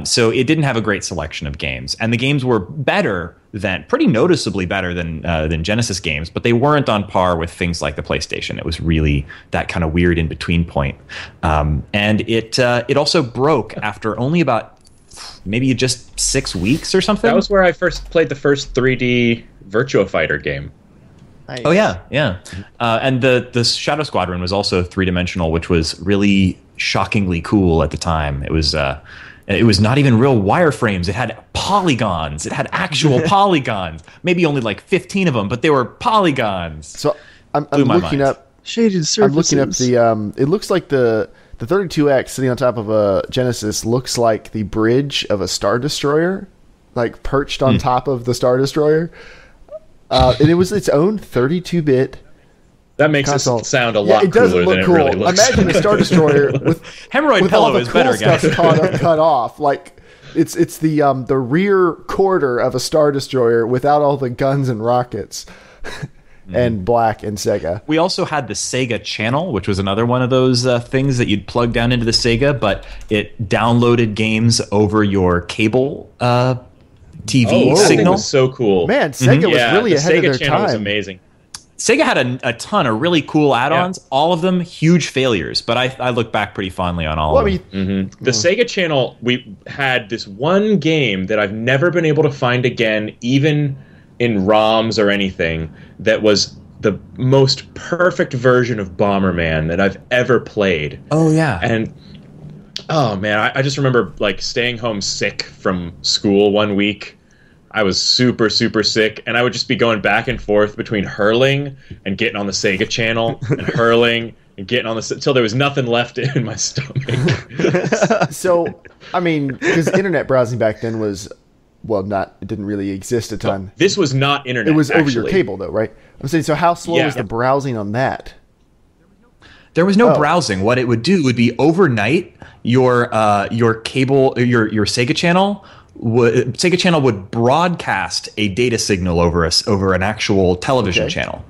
So it didn't have a great selection of games, and the games were pretty noticeably better than Genesis games, but they weren't on par with things like the PlayStation. It was really that kind of weird in between point, and it also broke after only about maybe just 6 weeks or something. That was where I first played the first 3D Virtua Fighter game. Nice. Oh yeah. And the Shadow Squadron was also 3-dimensional, which was really shockingly cool at the time. It was not even real wireframes. It had polygons. It had actual polygons. Maybe only like 15 of them, but they were polygons. So I'm looking up shaded surfaces. I'm looking up the. It looks like the 32X sitting on top of a Genesis looks like the bridge of a Star Destroyer, like perched on top of the Star Destroyer. And it was its own 32-bit. That makes it sound a lot cooler than it really looks. Imagine a Star Destroyer with hemorrhoid pillow is better, guys. cut off. Like it's the rear quarter of a Star Destroyer without all the guns and rockets. And black and Sega. We also had the Sega Channel, which was another one of those things that you'd plug down into the Sega, but it downloaded games over your cable TV signal. That was so cool. Man, Sega was really ahead of their Sega Channel time. was amazing. Sega had a ton of really cool add-ons, all of them huge failures, but I look back pretty fondly on all of them. The Sega channel, we had this one game that I've never been able to find again, even in ROMs or anything, that was the most perfect version of Bomberman that I've ever played. Oh, yeah. And, oh, man, I just remember, like, staying home sick from school one week. I was super, super sick, and I would just be going back and forth between hurling and getting on the Sega channel, and hurling and getting on the... until there was nothing left in my stomach. So, I mean, because internet browsing back then was, well, it didn't really exist a ton. So, this was not internet, It was actually. over your cable, though, right? I'm saying, so how slow was the browsing on that? There was no browsing. What it would do would be overnight, your cable, your Sega channel... Sega channel would broadcast a data signal over an actual television channel,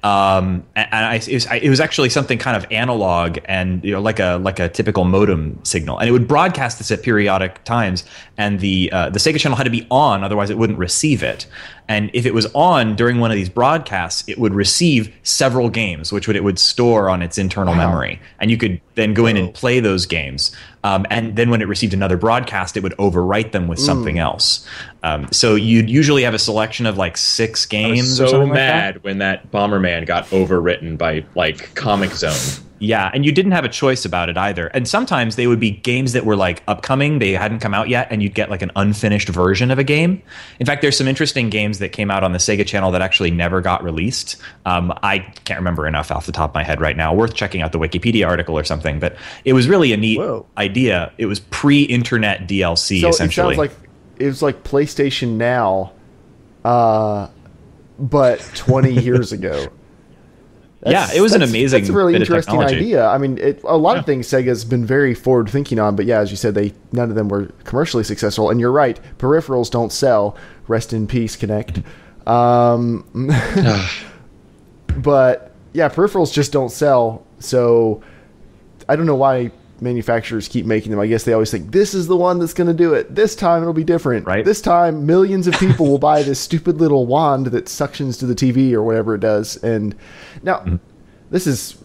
and it was actually something kind of analog and like a typical modem signal, and it would broadcast this at periodic times, and the Sega channel had to be on, otherwise it wouldn't receive it. And if it was on during one of these broadcasts, it would receive several games, which it would store on its internal memory, and you could then go in and play those games. And then when it received another broadcast, it would overwrite them with something else. So you'd usually have a selection of like 6 games. I was so mad when that Bomberman got overwritten by like Comic Zone. Yeah, and you didn't have a choice about it either. And sometimes they would be games that were like upcoming, they hadn't come out yet, and you'd get like an unfinished version of a game. In fact, there's some interesting games that came out on the Sega channel that actually never got released. I can't remember enough off the top of my head right now. Worth checking out the Wikipedia article or something. But it was really a neat idea. It was pre-internet DLC, essentially. It sounds like it was like PlayStation Now, but 20 years ago. It was an amazing That's a really bit of interesting technology. idea. I mean, a lot of things Sega's been very forward-thinking on, but yeah, as you said, none of them were commercially successful. And you're right, peripherals don't sell. Rest in peace, Kinect. But yeah, peripherals just don't sell. So I don't know why manufacturers keep making them. I guess they always think this is the one that's going to do it. This time it'll be different. Right. This time millions of people will buy this stupid little wand that suctions to the TV or whatever it does. And now this is...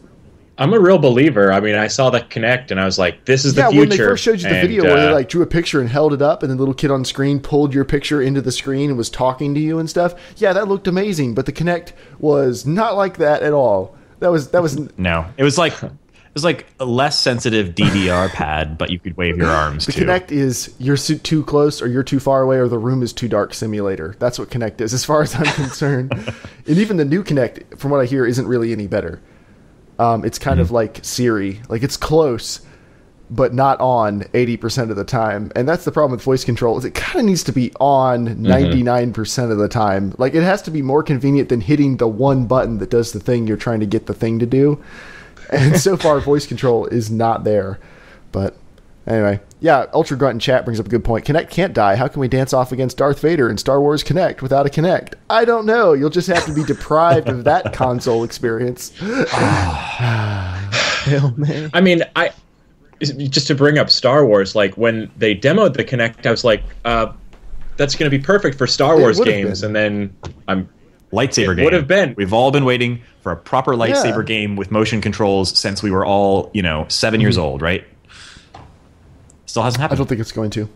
I'm a real believer. I mean, I saw the Kinect and I was like, this is the future. Yeah, when they first showed you the video where they like drew a picture and held it up and the little kid on screen pulled your picture into the screen and was talking to you and stuff. Yeah, that looked amazing, but the Kinect was not like that at all. That was No. It was like a less sensitive DDR pad, but you could wave your arms the too. Kinect is you're too close or you're too far away or the room is too dark simulator. That's what Kinect is as far as I'm concerned. And even the new Kinect, from what I hear, isn't really any better. It's kind of like Siri. Like, it's close, but not on 80% of the time. And that's the problem with voice control, is it kind of needs to be on 99% of the time. Like, it has to be more convenient than hitting the one button that does the thing you're trying to get the thing to do. And so far, voice control is not there. But anyway, yeah, Ultra Grunt in chat brings up a good point. Kinect can't die. How can we dance off against Darth Vader in Star Wars Kinect without a Kinect? I don't know. You'll just have to be deprived of that console experience. Hell, man. I mean, just to bring up Star Wars, like when they demoed the Kinect, I was like, that's going to be perfect for Star Wars games. And then lightsaber game. Would have been. We've all been waiting for a proper lightsaber game with motion controls since we were all, 7 years old, right? Still hasn't happened. I don't think it's going to.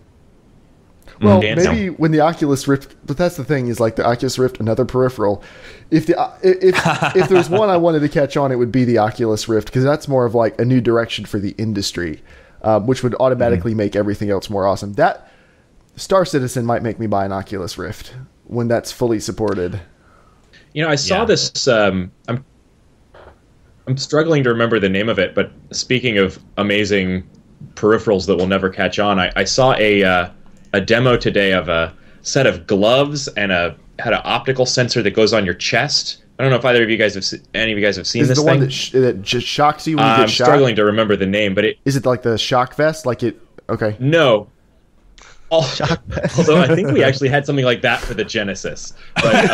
Well, maybe when the Oculus Rift, but that's the thing, is like the Oculus Rift, another peripheral. If there's one I wanted to catch on, it would be the Oculus Rift, because that's more of like a new direction for the industry, which would automatically make everything else more awesome. That Star Citizen might make me buy an Oculus Rift when that's fully supported. I saw this. I'm struggling to remember the name of it, but speaking of amazing peripherals that will never catch on, I saw a demo today of a set of gloves and had an optical sensor that goes on your chest. I don't know if any of you guys have seen is this the thing. One that just shocks you when you get shot? I'm struggling to remember the name, but is it like the shock vest? Like it? Okay. No. Although I think we actually had something like that for the Genesis, but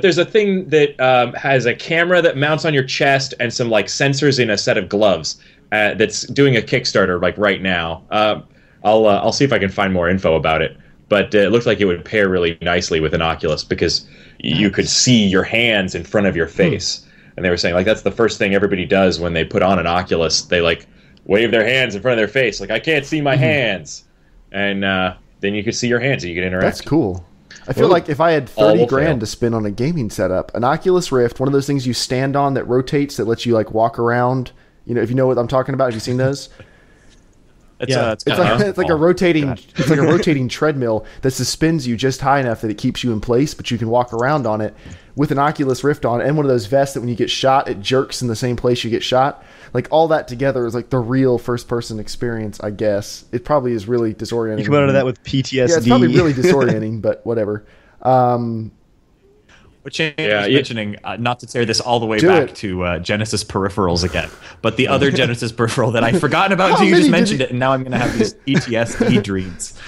there's a thing that has a camera that mounts on your chest and some like sensors in a set of gloves that's doing a Kickstarter like right now. I'll see if I can find more info about it. but it looked like it would pair really nicely with an Oculus because you could see your hands in front of your face. And they were saying, like, that's the first thing everybody does when they put on an Oculus. They, like, wave their hands in front of their face. Like, I can't see my hands. And then you could see your hands and you could interact. That's cool. I feel like if I had 30 grand to spend on a gaming setup, an Oculus Rift, one of those things you stand on that rotates, that lets you, like, walk around. You know, if you know what I'm talking about, have you seen those? It's like a rotating treadmill that suspends you just high enough that it keeps you in place, but you can walk around on it with an Oculus Rift on, and one of those vests that when you get shot, it jerks in the same place you get shot. Like, all that together is like the real first-person experience, I guess. It probably is really disorienting. You come out of that with PTSD. Yeah, it's probably really disorienting, but whatever. Which is mentioning, not to tear this all the way back to Genesis peripherals again, but the other Genesis peripheral that I'd forgotten about until you just mentioned it, and now I'm going to have these PTSD dreams.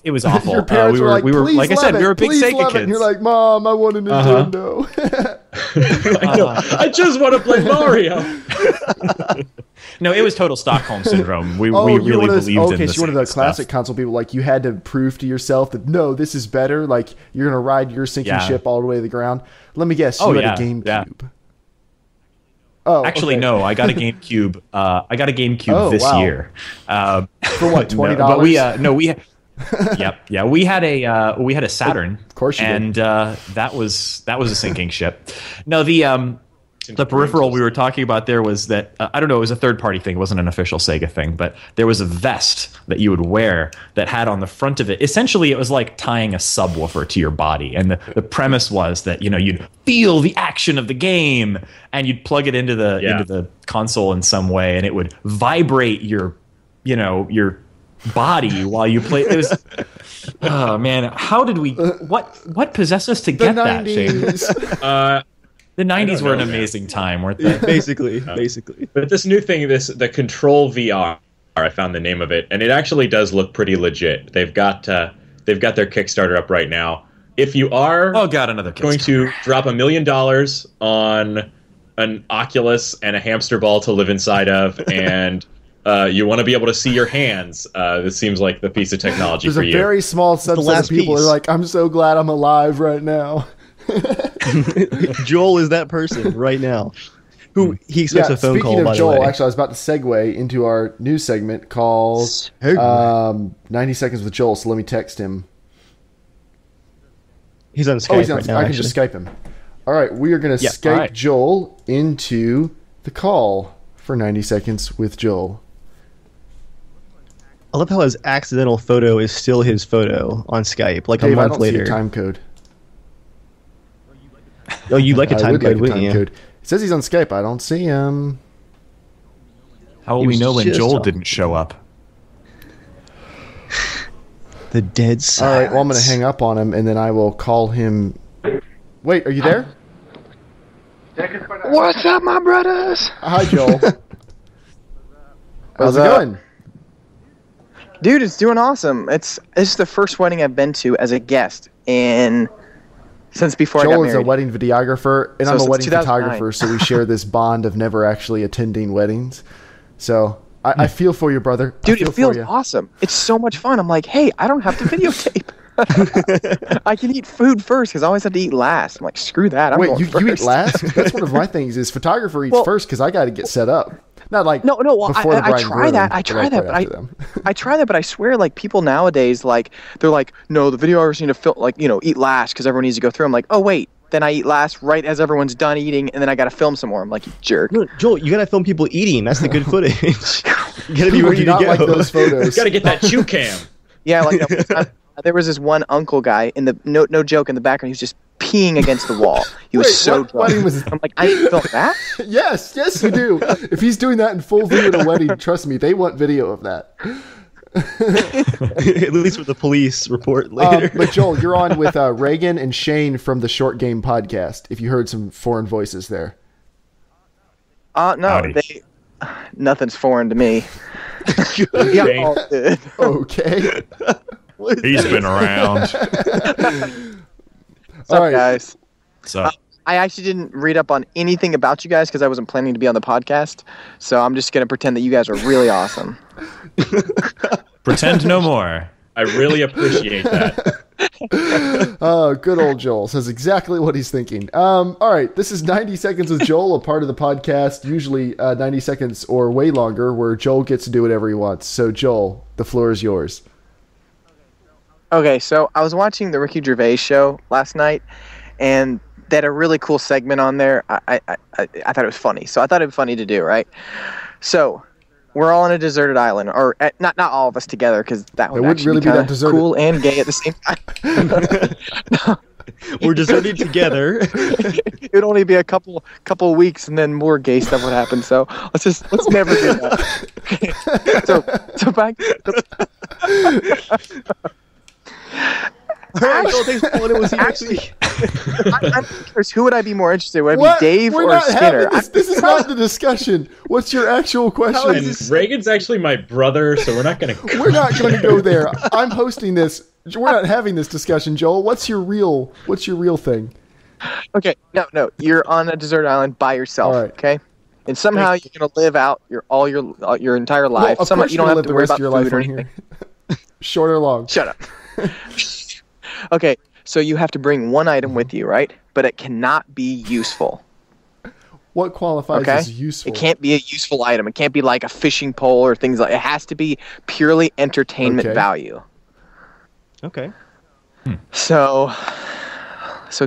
It was awful. We were like I said, we were big Sega kids. And you're like, Mom, I want a Nintendo. I just want to play Mario. No, it was total Stockholm syndrome. We really believed in this. Okay, so you're one of the classic console people. Like, you had to prove to yourself that, no, this is better. Like, you're going to ride your sinking ship all the way to the ground. Let me guess, you had a GameCube. Yeah. Oh, actually, no. I got a GameCube. This year. For what, $20? We had a Saturn. Of course you did. And that was a sinking ship. No, the peripheral we were talking about there was that, I don't know, it was a third-party thing. It wasn't an official Sega thing, but there was a vest that you would wear that had on the front of it, essentially it was like tying a subwoofer to your body. And the premise was that, you'd feel the action of the game, and you'd plug it into the console in some way, and it would vibrate your body while you play. It was, oh man, how did we, what possessed us to get that, Shane? The 90s were an amazing time, weren't they? Basically. But this new thing, the Control VR, I found the name of it, and it actually does look pretty legit. They've got their Kickstarter up right now. If you are going to drop $1 million on an Oculus and a hamster ball to live inside of, and you want to be able to see your hands, this seems like the piece of technology for you. There's a very small subset of people who are like, I'm so glad I'm alive right now. Joel is that person right now. Who he expects a phone call. Speaking of Joel, actually, I was about to segue into our news segment called 90 Seconds with Joel. So let me text him. He's on Skype right now. I can just Skype him. All right, we are going to Skype Joel into the call for 90 Seconds with Joel. I love how his accidental photo is still his photo on Skype, like Dave, a month I don't later. See a time code. Oh, you'd like a time code, wouldn't you? Code. It says he's on Skype. I don't see him. How will we know when Joel didn't show up? The dead silence. All right, well, I'm going to hang up on him, and then I will call him. Wait, are you there? What's up, my brothers? Hi, Joel. How's it going? Dude, it's doing awesome. It's the first wedding I've been to as a guest since before I got married. Joel is a wedding videographer, and I'm a wedding photographer, so we share this bond of never actually attending weddings. So I feel for you, brother. Dude, it feels awesome. It's so much fun. I'm like, hey, I don't have to videotape. I can eat food first because I always have to eat last. I'm like, screw that. Wait, you eat last? That's one of my things. Is photographer eats first because I got to get set up. Not like no. Well, I try that. I try that, but I swear, like people nowadays, like they're like, no, the videographers need to eat last because everyone needs to go through. I'm like, oh wait, then I eat last right as everyone's done eating, and then I got to film some more. I'm like, you jerk. No, Joel, you got to film people eating. That's the good footage. You got to be ready to go. Like those photos. You got to get that chew cam. Yeah, like there was this one uncle guy in the no joke in the background. He was just peeing against the wall. He was so drunk. I'm like, I didn't film that. Yes, you do. If he's doing that in full view at a wedding, trust me, they want video of that. At least with the police report later. But Joel, you're on with Reagan and Shane from the Short Game podcast. If you heard some foreign voices there. No, nothing's foreign to me. Yeah, okay. He's been around. What's up, guys? So I actually didn't read up on anything about you guys because I wasn't planning to be on the podcast. So I'm just going to pretend that you guys are really awesome. Pretend no more. I really appreciate that. Oh, good old Joel says exactly what he's thinking. All right, this is 90 Seconds with Joel, a part of the podcast, usually 90 seconds or way longer, where Joel gets to do whatever he wants. So, Joel, the floor is yours. Okay, so I was watching the Ricky Gervais show last night, and they had a really cool segment on there. I thought it was funny, so I thought it'd be funny to do, right? So we're all on a deserted island, or not all of us together, because that would actually be kind of cool and gay at the same time. We're deserted together. It would only be a couple of weeks, and then more gay stuff would happen. So let's never do that. So back. All right, Joel, thanks for calling in. We'll see you next week. I'm curious, who would I be more interested in? Would I be Dave or Skinner? This is not the discussion. What's your actual question? And Reagan's actually my brother, so we're not going to. We're not going to go there. I'm hosting this. We're not having this discussion, Joel. What's your real thing? Okay, no. You're on a desert island by yourself. All right. Okay, and somehow you're going to live out your entire life. Well, somehow you don't have to worry about food or anything. Short or long? Shut up. Okay, so you have to bring one item with you, right? But it cannot be useful. What qualifies as useful? It can't be a useful item. It can't be like a fishing pole or things like. It has to be purely entertainment value. Okay. So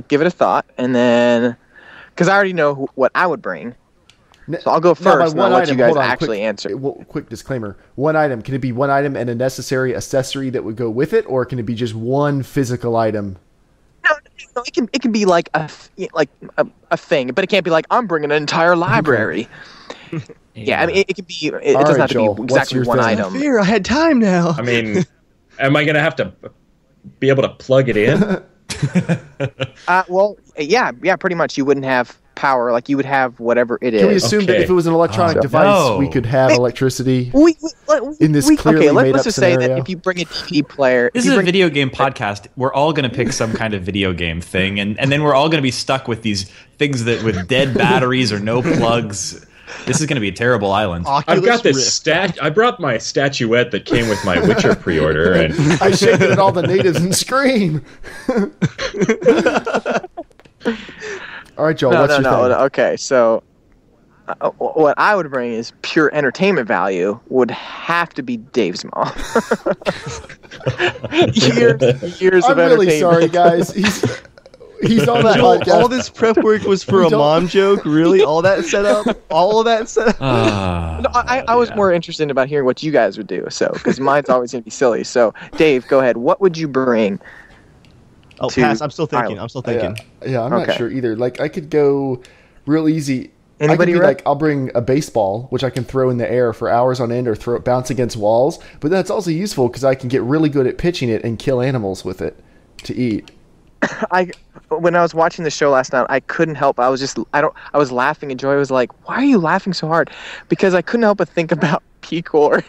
give it a thought, and then, because I already know what I would bring. So I'll go first, and I'll let you guys actually answer. Quick disclaimer. One item. Can it be one item and a necessary accessory that would go with it, or can it be just one physical item? No, it can be like a thing, but it can't be like, I'm bringing an entire library. Yeah, I mean, it can be. It doesn't have to be exactly one item. Fear, I had time now. I mean, am I going to have to be able to plug it in? Well, yeah, pretty much. You wouldn't have power, like you would have whatever it is. Can we assume that if it was an electronic device, we could have electricity in this clearly made-up just scenario? say that if you bring a DVD player... This is a video game podcast. We're all going to pick some kind of video game thing, and then we're all going to be stuck with these things that with dead batteries or no plugs. This is going to be a terrible island. I've got this I brought my statuette that came with my Witcher pre-order, and I shake it at all the natives and scream. All right, Joel, what's your thing? Okay, so what I would bring is pure entertainment value would have to be Dave's mom. years of entertainment. I'm really sorry, guys. He's on that podcast. All this prep work was for a mom joke? Really? All that setup? All of that setup? No, I was more interested about hearing what you guys would do, so because mine's always going to be silly. So, Dave, go ahead. What would you bring? Oh, pass. I'm still thinking. Yeah, I'm not sure either. Like, I could go real easy. Anybody I'll bring a baseball, which I can throw in the air for hours on end or bounce against walls. But that's also useful because I can get really good at pitching it and kill animals with it to eat. When I was watching the show last night, I couldn't help. I was laughing, and Joy was like, "Why are you laughing so hard?" Because I couldn't help but think about Picor.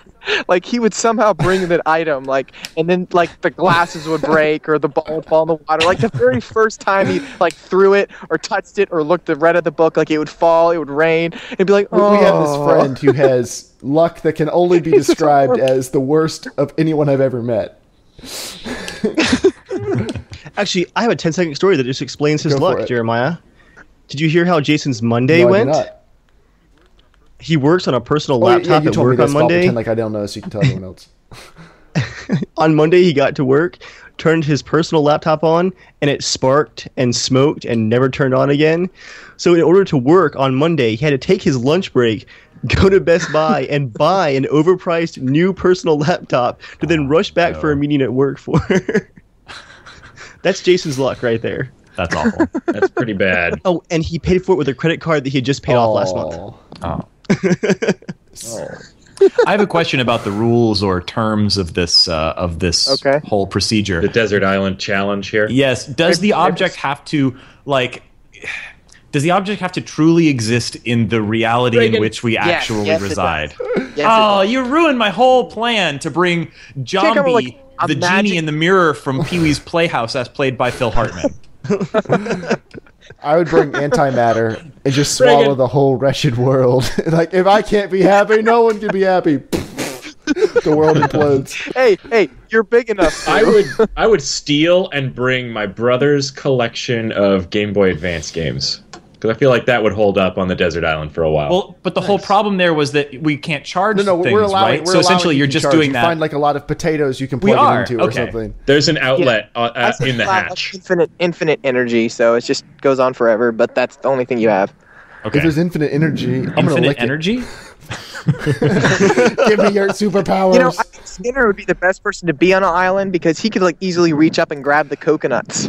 Like, he would somehow bring that item, like, and then like the glasses would break or the ball would fall in the water. Like the very first time he like threw it or touched it or looked read at the book, like it would fall, it would rain, and be like, "Oh." We have this friend who has luck that can only be described as the worst of anyone I've ever met. Actually, I have a 10-second story that just explains his luck, Jeremiah. Did you hear how Jason's Monday went? I did not. He works on a personal laptop at work on Monday. Pretend like I don't know, so you can tell everyone else. On Monday, he got to work, turned his personal laptop on, and it sparked and smoked and never turned on again. So in order to work on Monday, he had to take his lunch break, go to Best Buy, and buy an overpriced new personal laptop to then rush back for a meeting at work for. That's Jason's luck right there. That's awful. That's pretty bad. Oh, and he paid for it with a credit card that he had just paid off last month. I have a question about the rules or terms of this whole procedure. The Desert Island Challenge here. Yes. Does the object have to truly exist in the reality in which we actually reside? You ruined my whole plan to bring Jambi, the genie in the mirror from Pee-wee's Playhouse, as played by Phil Hartman. I would bring antimatter and just swallow the whole wretched world. Like, if I can't be happy, no one can be happy. The world implodes. Hey, you're big enough. I would steal and bring my brother's collection of Game Boy Advance games. Because I feel like that would hold up on the desert island for a while. Well, but the whole problem there was that we can't charge things, we're allowing, right? So essentially you're just doing that. You find like a lot of potatoes you can plug it into or something. There's an outlet in the hatch. Infinite energy, so it just goes on forever, but that's the only thing you have. Okay. If there's infinite energy, I'm going to lick energy? Give me your superpowers. You know, I think Skinner would be the best person to be on an island because he could like easily reach up and grab the coconuts.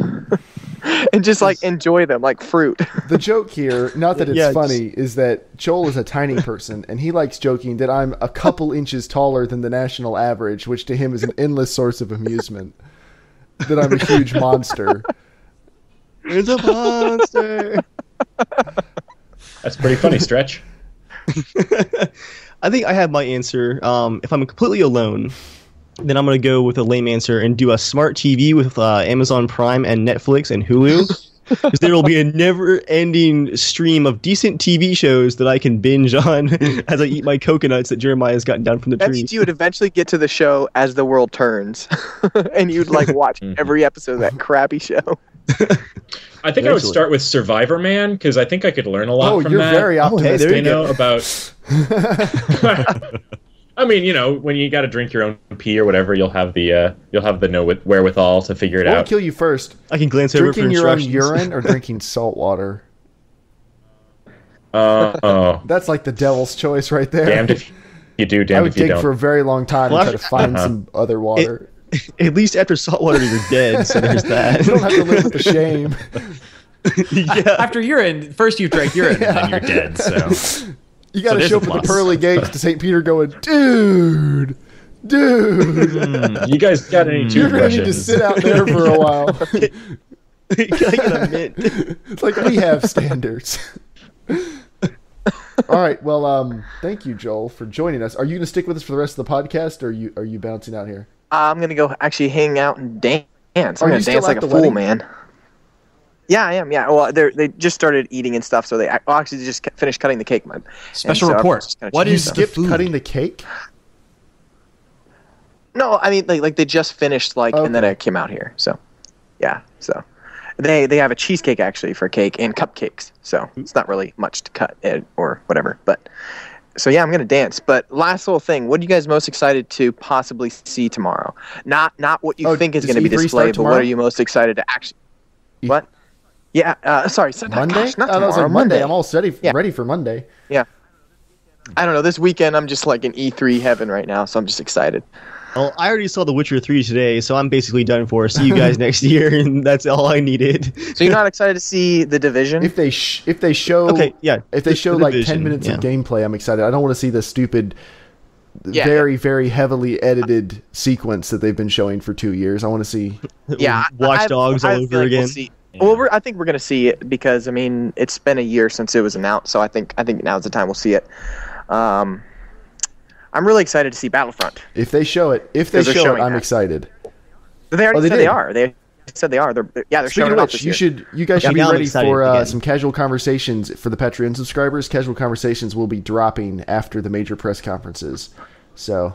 And just like enjoy them like fruit. The joke here, not that it's funny, is that Joel is a tiny person and he likes joking that I'm a couple inches taller than the national average, which to him is an endless source of amusement. That I'm a huge monster. There's a monster. That's pretty funny, Stretch. I think I have my answer. If I'm completely alone, then I'm going to go with a lame answer and do a smart TV with Amazon Prime and Netflix and Hulu. Because there will be a never-ending stream of decent TV shows that I can binge on as I eat my coconuts that Jeremiah's gotten down from the tree. That means you would eventually get to the show as the world turns. And you'd like watch every episode of that crappy show. I think I would start with Survivor Man because I think I could learn a lot from that. Oh, you're very optimistic. You know, about... I mean, you know, when you got to drink your own pee or whatever, you'll have the wherewithal to figure it What out. would kill you first? I can glance over for drinking your own instructions. urine or drinking salt water? That's like the devil's choice right there. Damned if you do, damned if you don't. I would dig for a very long time and try to find some other water. At least after salt water, you're dead, so there's that. You don't have to live with the shame. After urine, first you drank urine, and then you're dead, so... You got to show up at the pearly gates to St. Peter going, dude. You guys got any toothbrushes? You're going to need to sit out there for a while. Can I get a mint? It's like we have standards. All right. Well, thank you, Joel, for joining us. Are you going to stick with us for the rest of the podcast, or are you bouncing out here? I'm going to go actually hang out and dance. I'm going to dance like a fool, wedding? man. Yeah, I am. Yeah, well, they just started eating and stuff, so they actually just finished cutting the cake. Special report. What you skipped cutting the cake? No, I mean like they just finished and then I came out here. So, yeah. So they have a cheesecake actually for cake and cupcakes. So it's not really much to cut or whatever. But so yeah, I'm gonna dance. But last little thing, what are you guys most excited to possibly see tomorrow? Not what you think is going to be displayed, but what are you most excited to actually? What? Yeah, sorry. Monday? Gosh, not tomorrow. That was like Monday. I'm all ready for Monday. Yeah. I don't know. This weekend, I'm just like in E3 heaven right now, so I'm just excited. Well, I already saw The Witcher 3 today, so I'm basically done for. See you guys next year, and that's all I needed. So you're not excited to see The Division? If they show if they show like 10 minutes of gameplay, I'm excited. I don't want to see the stupid, very, very heavily edited sequence that they've been showing for 2 years. I want to see Watch Dogs all over again. Well, I think we're going to see it because I mean it's been a year since it was announced, so I think now's the time we'll see it. I'm really excited to see Battlefront. If they show it, I'm excited. They already said they are. They said they are. They're showing it off this year. You guys should be ready for some casual conversations for the Patreon subscribers. Casual conversations will be dropping after the major press conferences. So.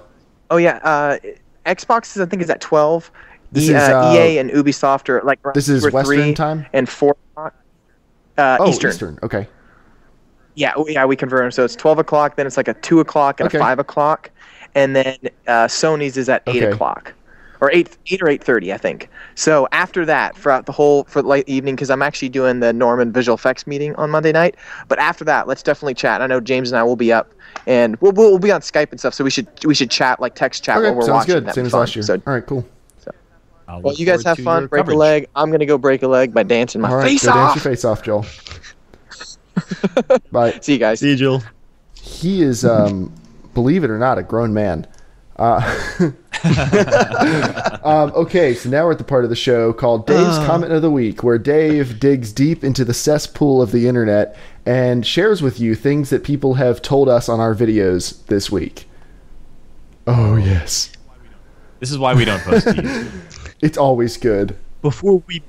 Oh yeah, Xbox I think is at 12. This is EA and Ubisoft are like this is Western time and 4 o'clock. Eastern. Okay. Yeah, we confirmed. So it's 12 o'clock. Then it's like a 2 o'clock and a 5 o'clock, and then Sony's is at 8 o'clock, or 8 or 8:30, I think. So after that, for the late evening, because I'm actually doing the Norman Visual Effects meeting on Monday night. But after that, let's definitely chat. I know James and I will be up, and we'll be on Skype and stuff. So we should chat, like text chat while we're watching. Sounds good. Same as last year. So, all right, cool. Well, you guys have fun. Break a leg. I'm going to go break a leg by dancing my face off. Dance your face off, Joel. Bye. See you guys. See you, Joel. He is, believe it or not, a grown man. Okay, so now we're at the part of the show called Dave's Comment of the Week, where Dave digs deep into the cesspool of the internet and shares with you things that people have told us on our videos this week. Oh, yes. This is why we don't post to you. It's always good. Before we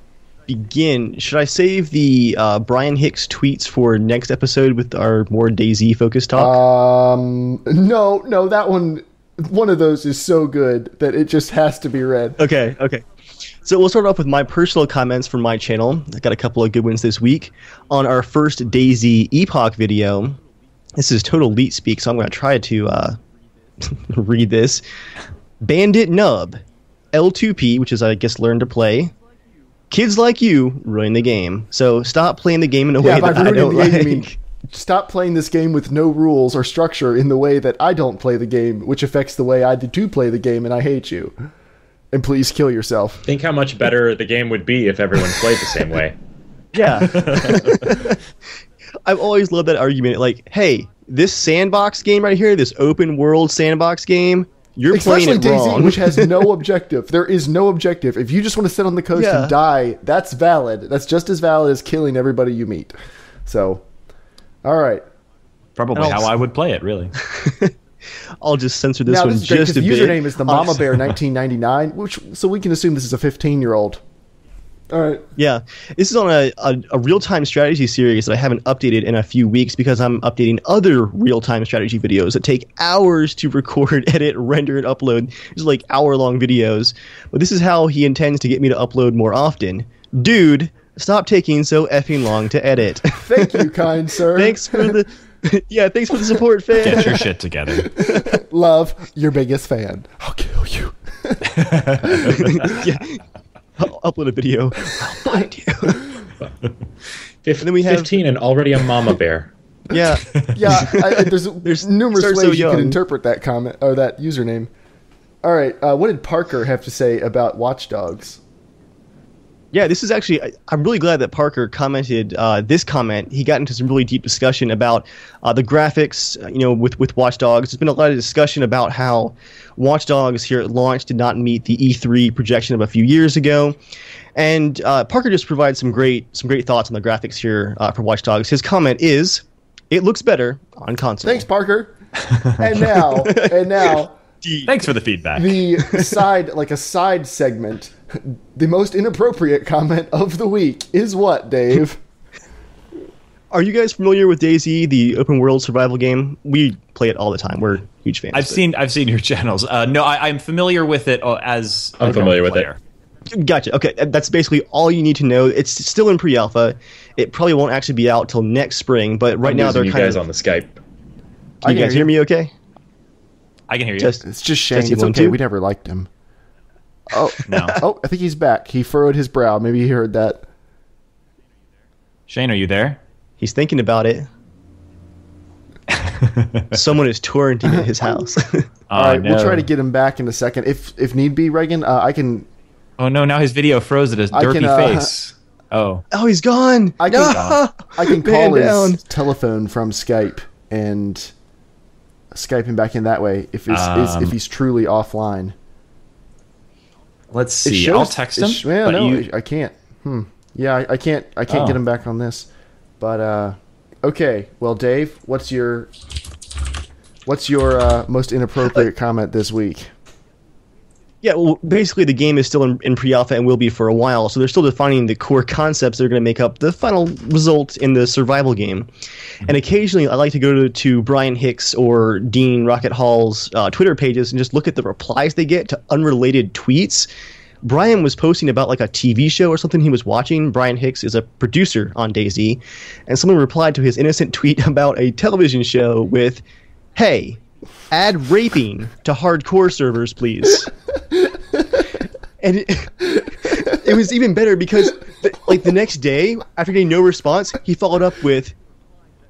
begin, should I save the Brian Hicks tweets for next episode with our more DayZ focused talk? No, that one one of those is so good that it just has to be read. Okay. So we'll start off with my personal comments from my channel. I got a couple of good ones this week. On our first DayZ Epoch video, this is total leet speak, so I'm going to try to read this. Bandit Nub, L2P, which is, I guess, learn to play. Kids like you ruin the game. So stop playing the game in a way that I don't like. You mean, stop playing this game with no rules or structure in the way that I don't play the game, which affects the way I do play the game, and I hate you. And please kill yourself. Think how much better the game would be if everyone played the same way. Yeah. I've always loved that argument. Like, hey, this sandbox game right here, this open world sandbox game, you're playing it wrong. DayZ, which has no objective. There is no objective. If you just want to sit on the coast and die, that's valid. That's just as valid as killing everybody you meet. So, all right. Probably how I would play it, really. I'll just censor this one just a bit. The username is the Mama Bear 1999, so we can assume this is a 15-year-old. All right. Yeah, this is on a real-time strategy series that I haven't updated in a few weeks because I'm updating other real-time strategy videos that take hours to record, edit, render, and upload. These are like hour-long videos. But this is how he intends to get me to upload more often. Dude, stop taking so effing long to edit. Thank you, kind sir. Thanks for the support, fan. Get your shit together. Love, your biggest fan. I'll kill you. Yeah. I'll upload a video. I'll find you. And then we have 15 and already a mama bear. Yeah. Yeah, there's numerous ways you could interpret that comment or that username. All right, what did Parker have to say about Watch Dogs? Yeah, this is actually, I'm really glad that Parker commented this comment. He got into some really deep discussion about the graphics, with Watch Dogs. There's been a lot of discussion about how Watch Dogs here at launch did not meet the E3 projection of a few years ago. And Parker just provides some great thoughts on the graphics here for Watch Dogs. His comment is, it looks better on console. Thanks, Parker. And now, thanks for the feedback. The side segment. The most inappropriate comment of the week is what, Dave? Are you guys familiar with DayZ, the open world survival game? We play it all the time. We're huge fans. I've seen your channels. No, I'm familiar with it as I'm familiar with it. Gotcha. Okay, that's basically all you need to know. It's still in pre-alpha. It probably won't actually be out till next spring, but right now they're you guys on the Skype. Can you guys hear me okay? I can hear you. It's just Shane. It's okay. We never liked him. Oh, no. Oh, I think he's back. He furrowed his brow. Maybe he heard that. Shane, are you there? He's thinking about it. Someone is torrenting at his house. All right, we'll try to get him back in a second. If need be, Reagan, I can... Oh, no, now his video froze at his derpy face. Oh, he's gone. I can call his telephone from Skype and Skype him back in that way if he's truly offline. Let's see. I'll text him. I can't. Yeah, I can't get him back on this. But okay. Well, Dave, what's your most inappropriate comment this week? Yeah, well, basically the game is still in pre-alpha and will be for a while, so they're still defining the core concepts that are going to make up the final result in the survival game. And occasionally I like to go to Brian Hicks or Dean Roccat Hall's Twitter pages and just look at the replies they get to unrelated tweets. Brian was posting about like a TV show or something he was watching. Brian Hicks is a producer on DayZ, and someone replied to his innocent tweet about a television show with, "Hey, add raping to hardcore servers, please." And it was even better because the next day, after getting no response, he followed up with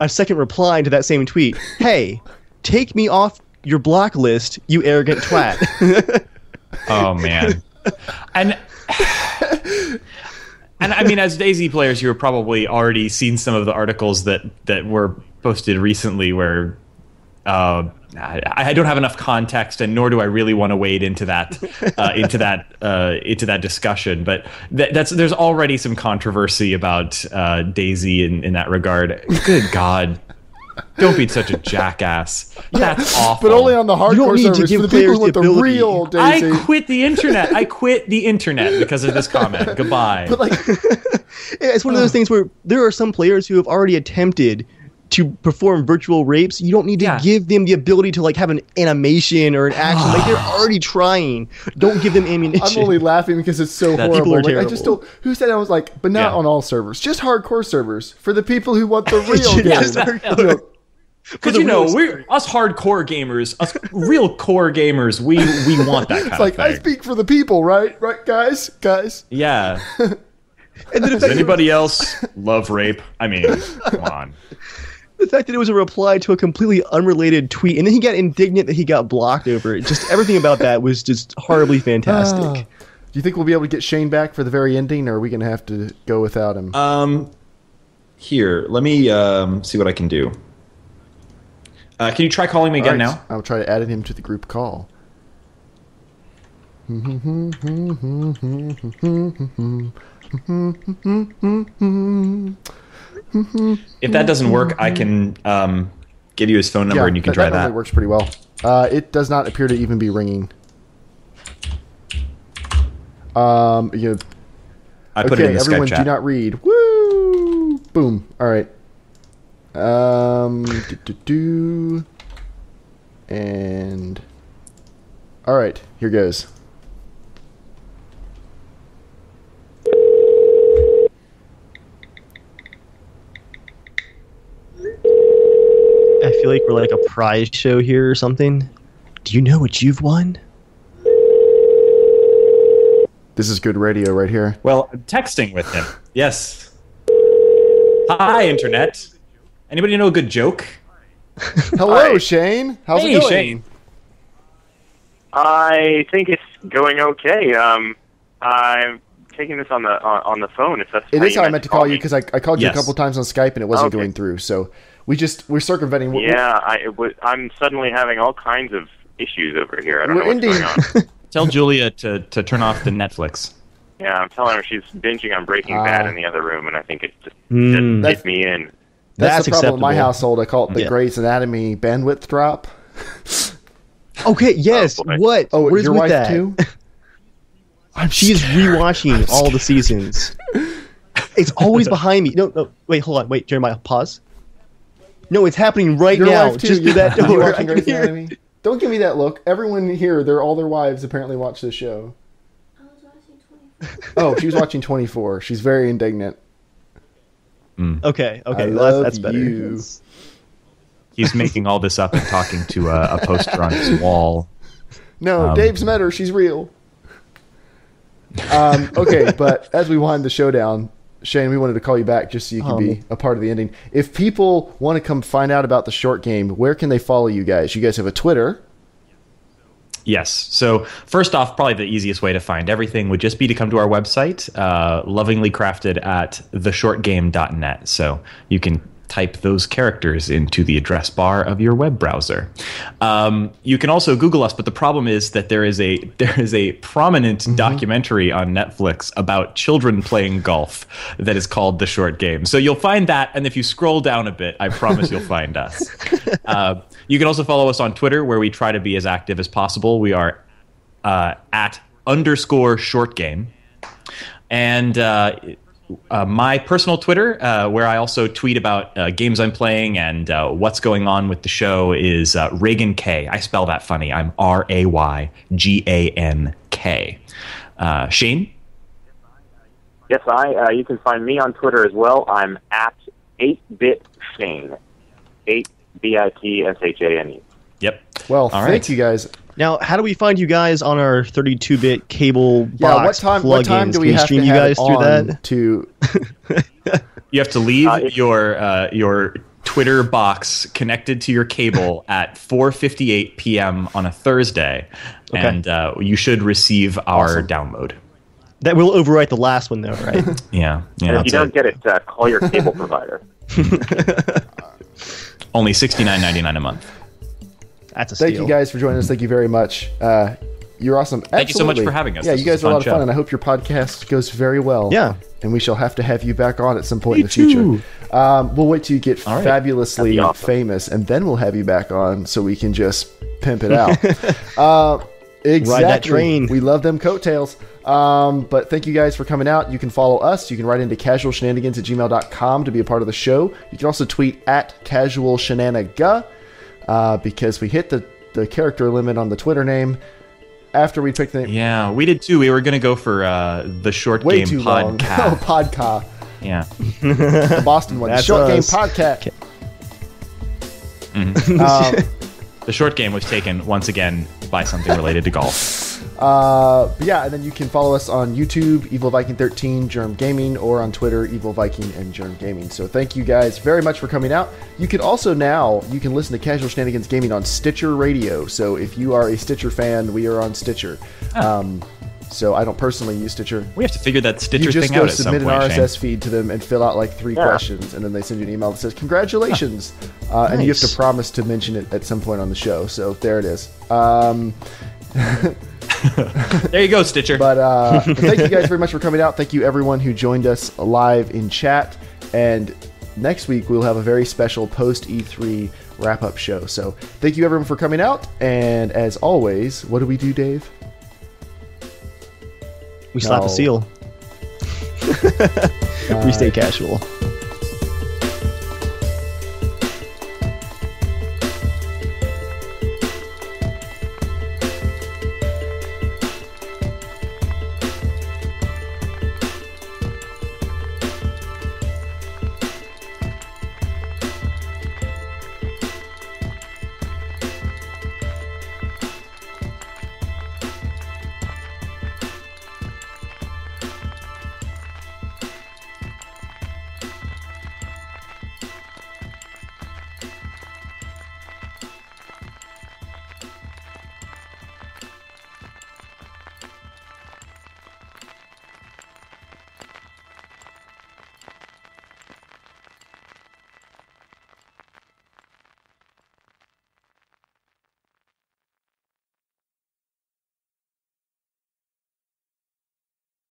a second reply to that same tweet. "Hey, take me off your block list, you arrogant twat." Oh, man. And I mean, as DayZ players, you have probably already seen some of the articles that were posted recently where I don't have enough context, and nor do I really want to wade into that into that discussion. But there's already some controversy about DayZ in that regard. Good God. Don't be such a jackass. That's awful. But only on the hardcore servers for the people with the real DayZ. I quit the internet. I quit the internet because of this comment. Goodbye. But it's one of those things where there are some players who have already attempted to perform virtual rapes, you don't need to give them the ability to like have an animation or an action. Like they're already trying. Don't give them ammunition. I'm only laughing because it's so horrible. People are like, terrible. I just don't. Who said I was like, but not on all servers, just hardcore servers for the people who want the real game. Because we're us hardcore gamers, us real core gamers. We want that kind it's like, of thing. I speak for the people, right, guys. Yeah. And then does anybody else love rape? I mean, come on. The fact that it was a reply to a completely unrelated tweet, and then he got indignant that he got blocked over it. Just everything about that was just horribly fantastic. Do you think we'll be able to get Shane back for the very ending, or are we going to have to go without him? Here, let me see what I can do. Can you try calling me again now? I'll try to add him to the group call. If that doesn't work, I can give you his phone number and you can try that. That works pretty well. It does not appear to even be ringing. I put it in the everyone, Skype chat. do not read. Woo! Boom. All right. And all right, here goes. I feel like we're like a prize show here or something. Do you know what you've won? This is good radio right here. Well, I'm texting with him. Yes. Hi, Internet. Anybody know a good joke? Hello, Hi. Shane. How's Hey, it going? Shane. I think it's going okay. I'm taking this on the phone. If that's It how is you how I meant to call you because I called you a Yes. couple times on Skype and it wasn't Okay. going through. So we're circumventing. Yeah, I'm suddenly having all kinds of issues over here. I don't know We're what's going on. Tell Julia to turn off the Netflix. Yeah, I'm telling her she's binging on Breaking Bad in the other room, and I think it just That's- hit me in. That's the problem in my acceptable. household. I call it the Grey's Anatomy bandwidth drop. Okay, yes. Oh, boy. What? Oh, What is your with wife that? too? She's rewatching all the seasons. It's always behind me. No, wait, hold on. Wait, Jeremiah, pause. No, it's happening right Your now. wife too. Just through that You door. watching I can Grey's hear it. Anatomy? Don't give me that look. Everyone here, all their wives apparently watch this show. I was watching 24. Oh, she was watching 24. She's very indignant. Okay, I well, love that's better. you. He's making all this up and talking to a poster on his wall. No, Dave's met her. She's real. Okay, but as we wind the show down, Shane, we wanted to call you back just so you could be a part of the ending. If people want to come find out about the short game, where can they follow you guys? You guys have a Twitter. Yes. So first off, probably the easiest way to find everything would just be to come to our website, lovingly crafted at theshortgame.net. So you can type those characters into the address bar of your web browser. You can also Google us, but the problem is that there is a prominent documentary on Netflix about children playing golf that is called The Short Game. So you'll find that, and if you scroll down a bit, I promise you'll find us. You can also follow us on Twitter, where we try to be as active as possible. We are at _shortgame. And my personal Twitter, where I also tweet about games I'm playing and what's going on with the show, is Reagan K. I spell that funny. I'm RayGanK. Shane? Yes, you can find me on Twitter as well. I'm at 8BitShane. 8BitShane. Yep. Well, All thank right. you guys. Now, how do we find you guys on our 32-bit cable box what time do we Can have stream to you have guys it through on that? to You have to leave your Twitter box connected to your cable at 4:58 p.m. on a Thursday, and you should receive our download. That will overwrite the last one, though, right? Yeah. And if you don't get it, call your cable provider. Only $69.99 a month. That's a steal. Thank you guys for joining us. Thank you very much. You're awesome. Thank you so much for having us. Yeah, This you guys was are a a lot fun of fun, show. and I hope your podcast goes very well. Yeah. And we shall have to have you back on at some point in the future. We'll wait till you get right. fabulously That'd be awesome. famous, and then we'll have you back on so we can just pimp it out. Exactly. Ride that train. We love them coattails. But thank you guys for coming out. You can follow us. You can write into casualshenanigans@gmail.com to be a part of the show. You can also tweet at casualshenaniga because we hit the character limit on the Twitter name after we picked the name. Yeah, we did too. We were going to go for the short Way game too long. podcast. Oh, Podca. Yeah. The Boston one. The That's short us. game podcast. The short game was taken once again by something related to golf. But yeah, and then you can follow us on YouTube, Evil Viking 13, Germ Gaming, or on Twitter, Evil Viking and Germ Gaming. So thank you guys very much for coming out. You can also you can listen to Casual Shenanigans Gaming on Stitcher Radio. So if you are a Stitcher fan, we are on Stitcher. So I don't personally use Stitcher. We have to figure that Stitcher You just thing go out at some submit point, an Shane. RSS feed to them and fill out like 3 questions, and then they send you an email that says congratulations, and you have to Nice. promise to mention it at some point on the show. So there it is. There you go, Stitcher. But thank you guys very much for coming out. Thank you everyone who joined us live in chat. And next week we'll have a very special post E3 wrap-up show. So thank you everyone for coming out. And as always, what do we do, Dave? We slap No. a seal. We stay casual.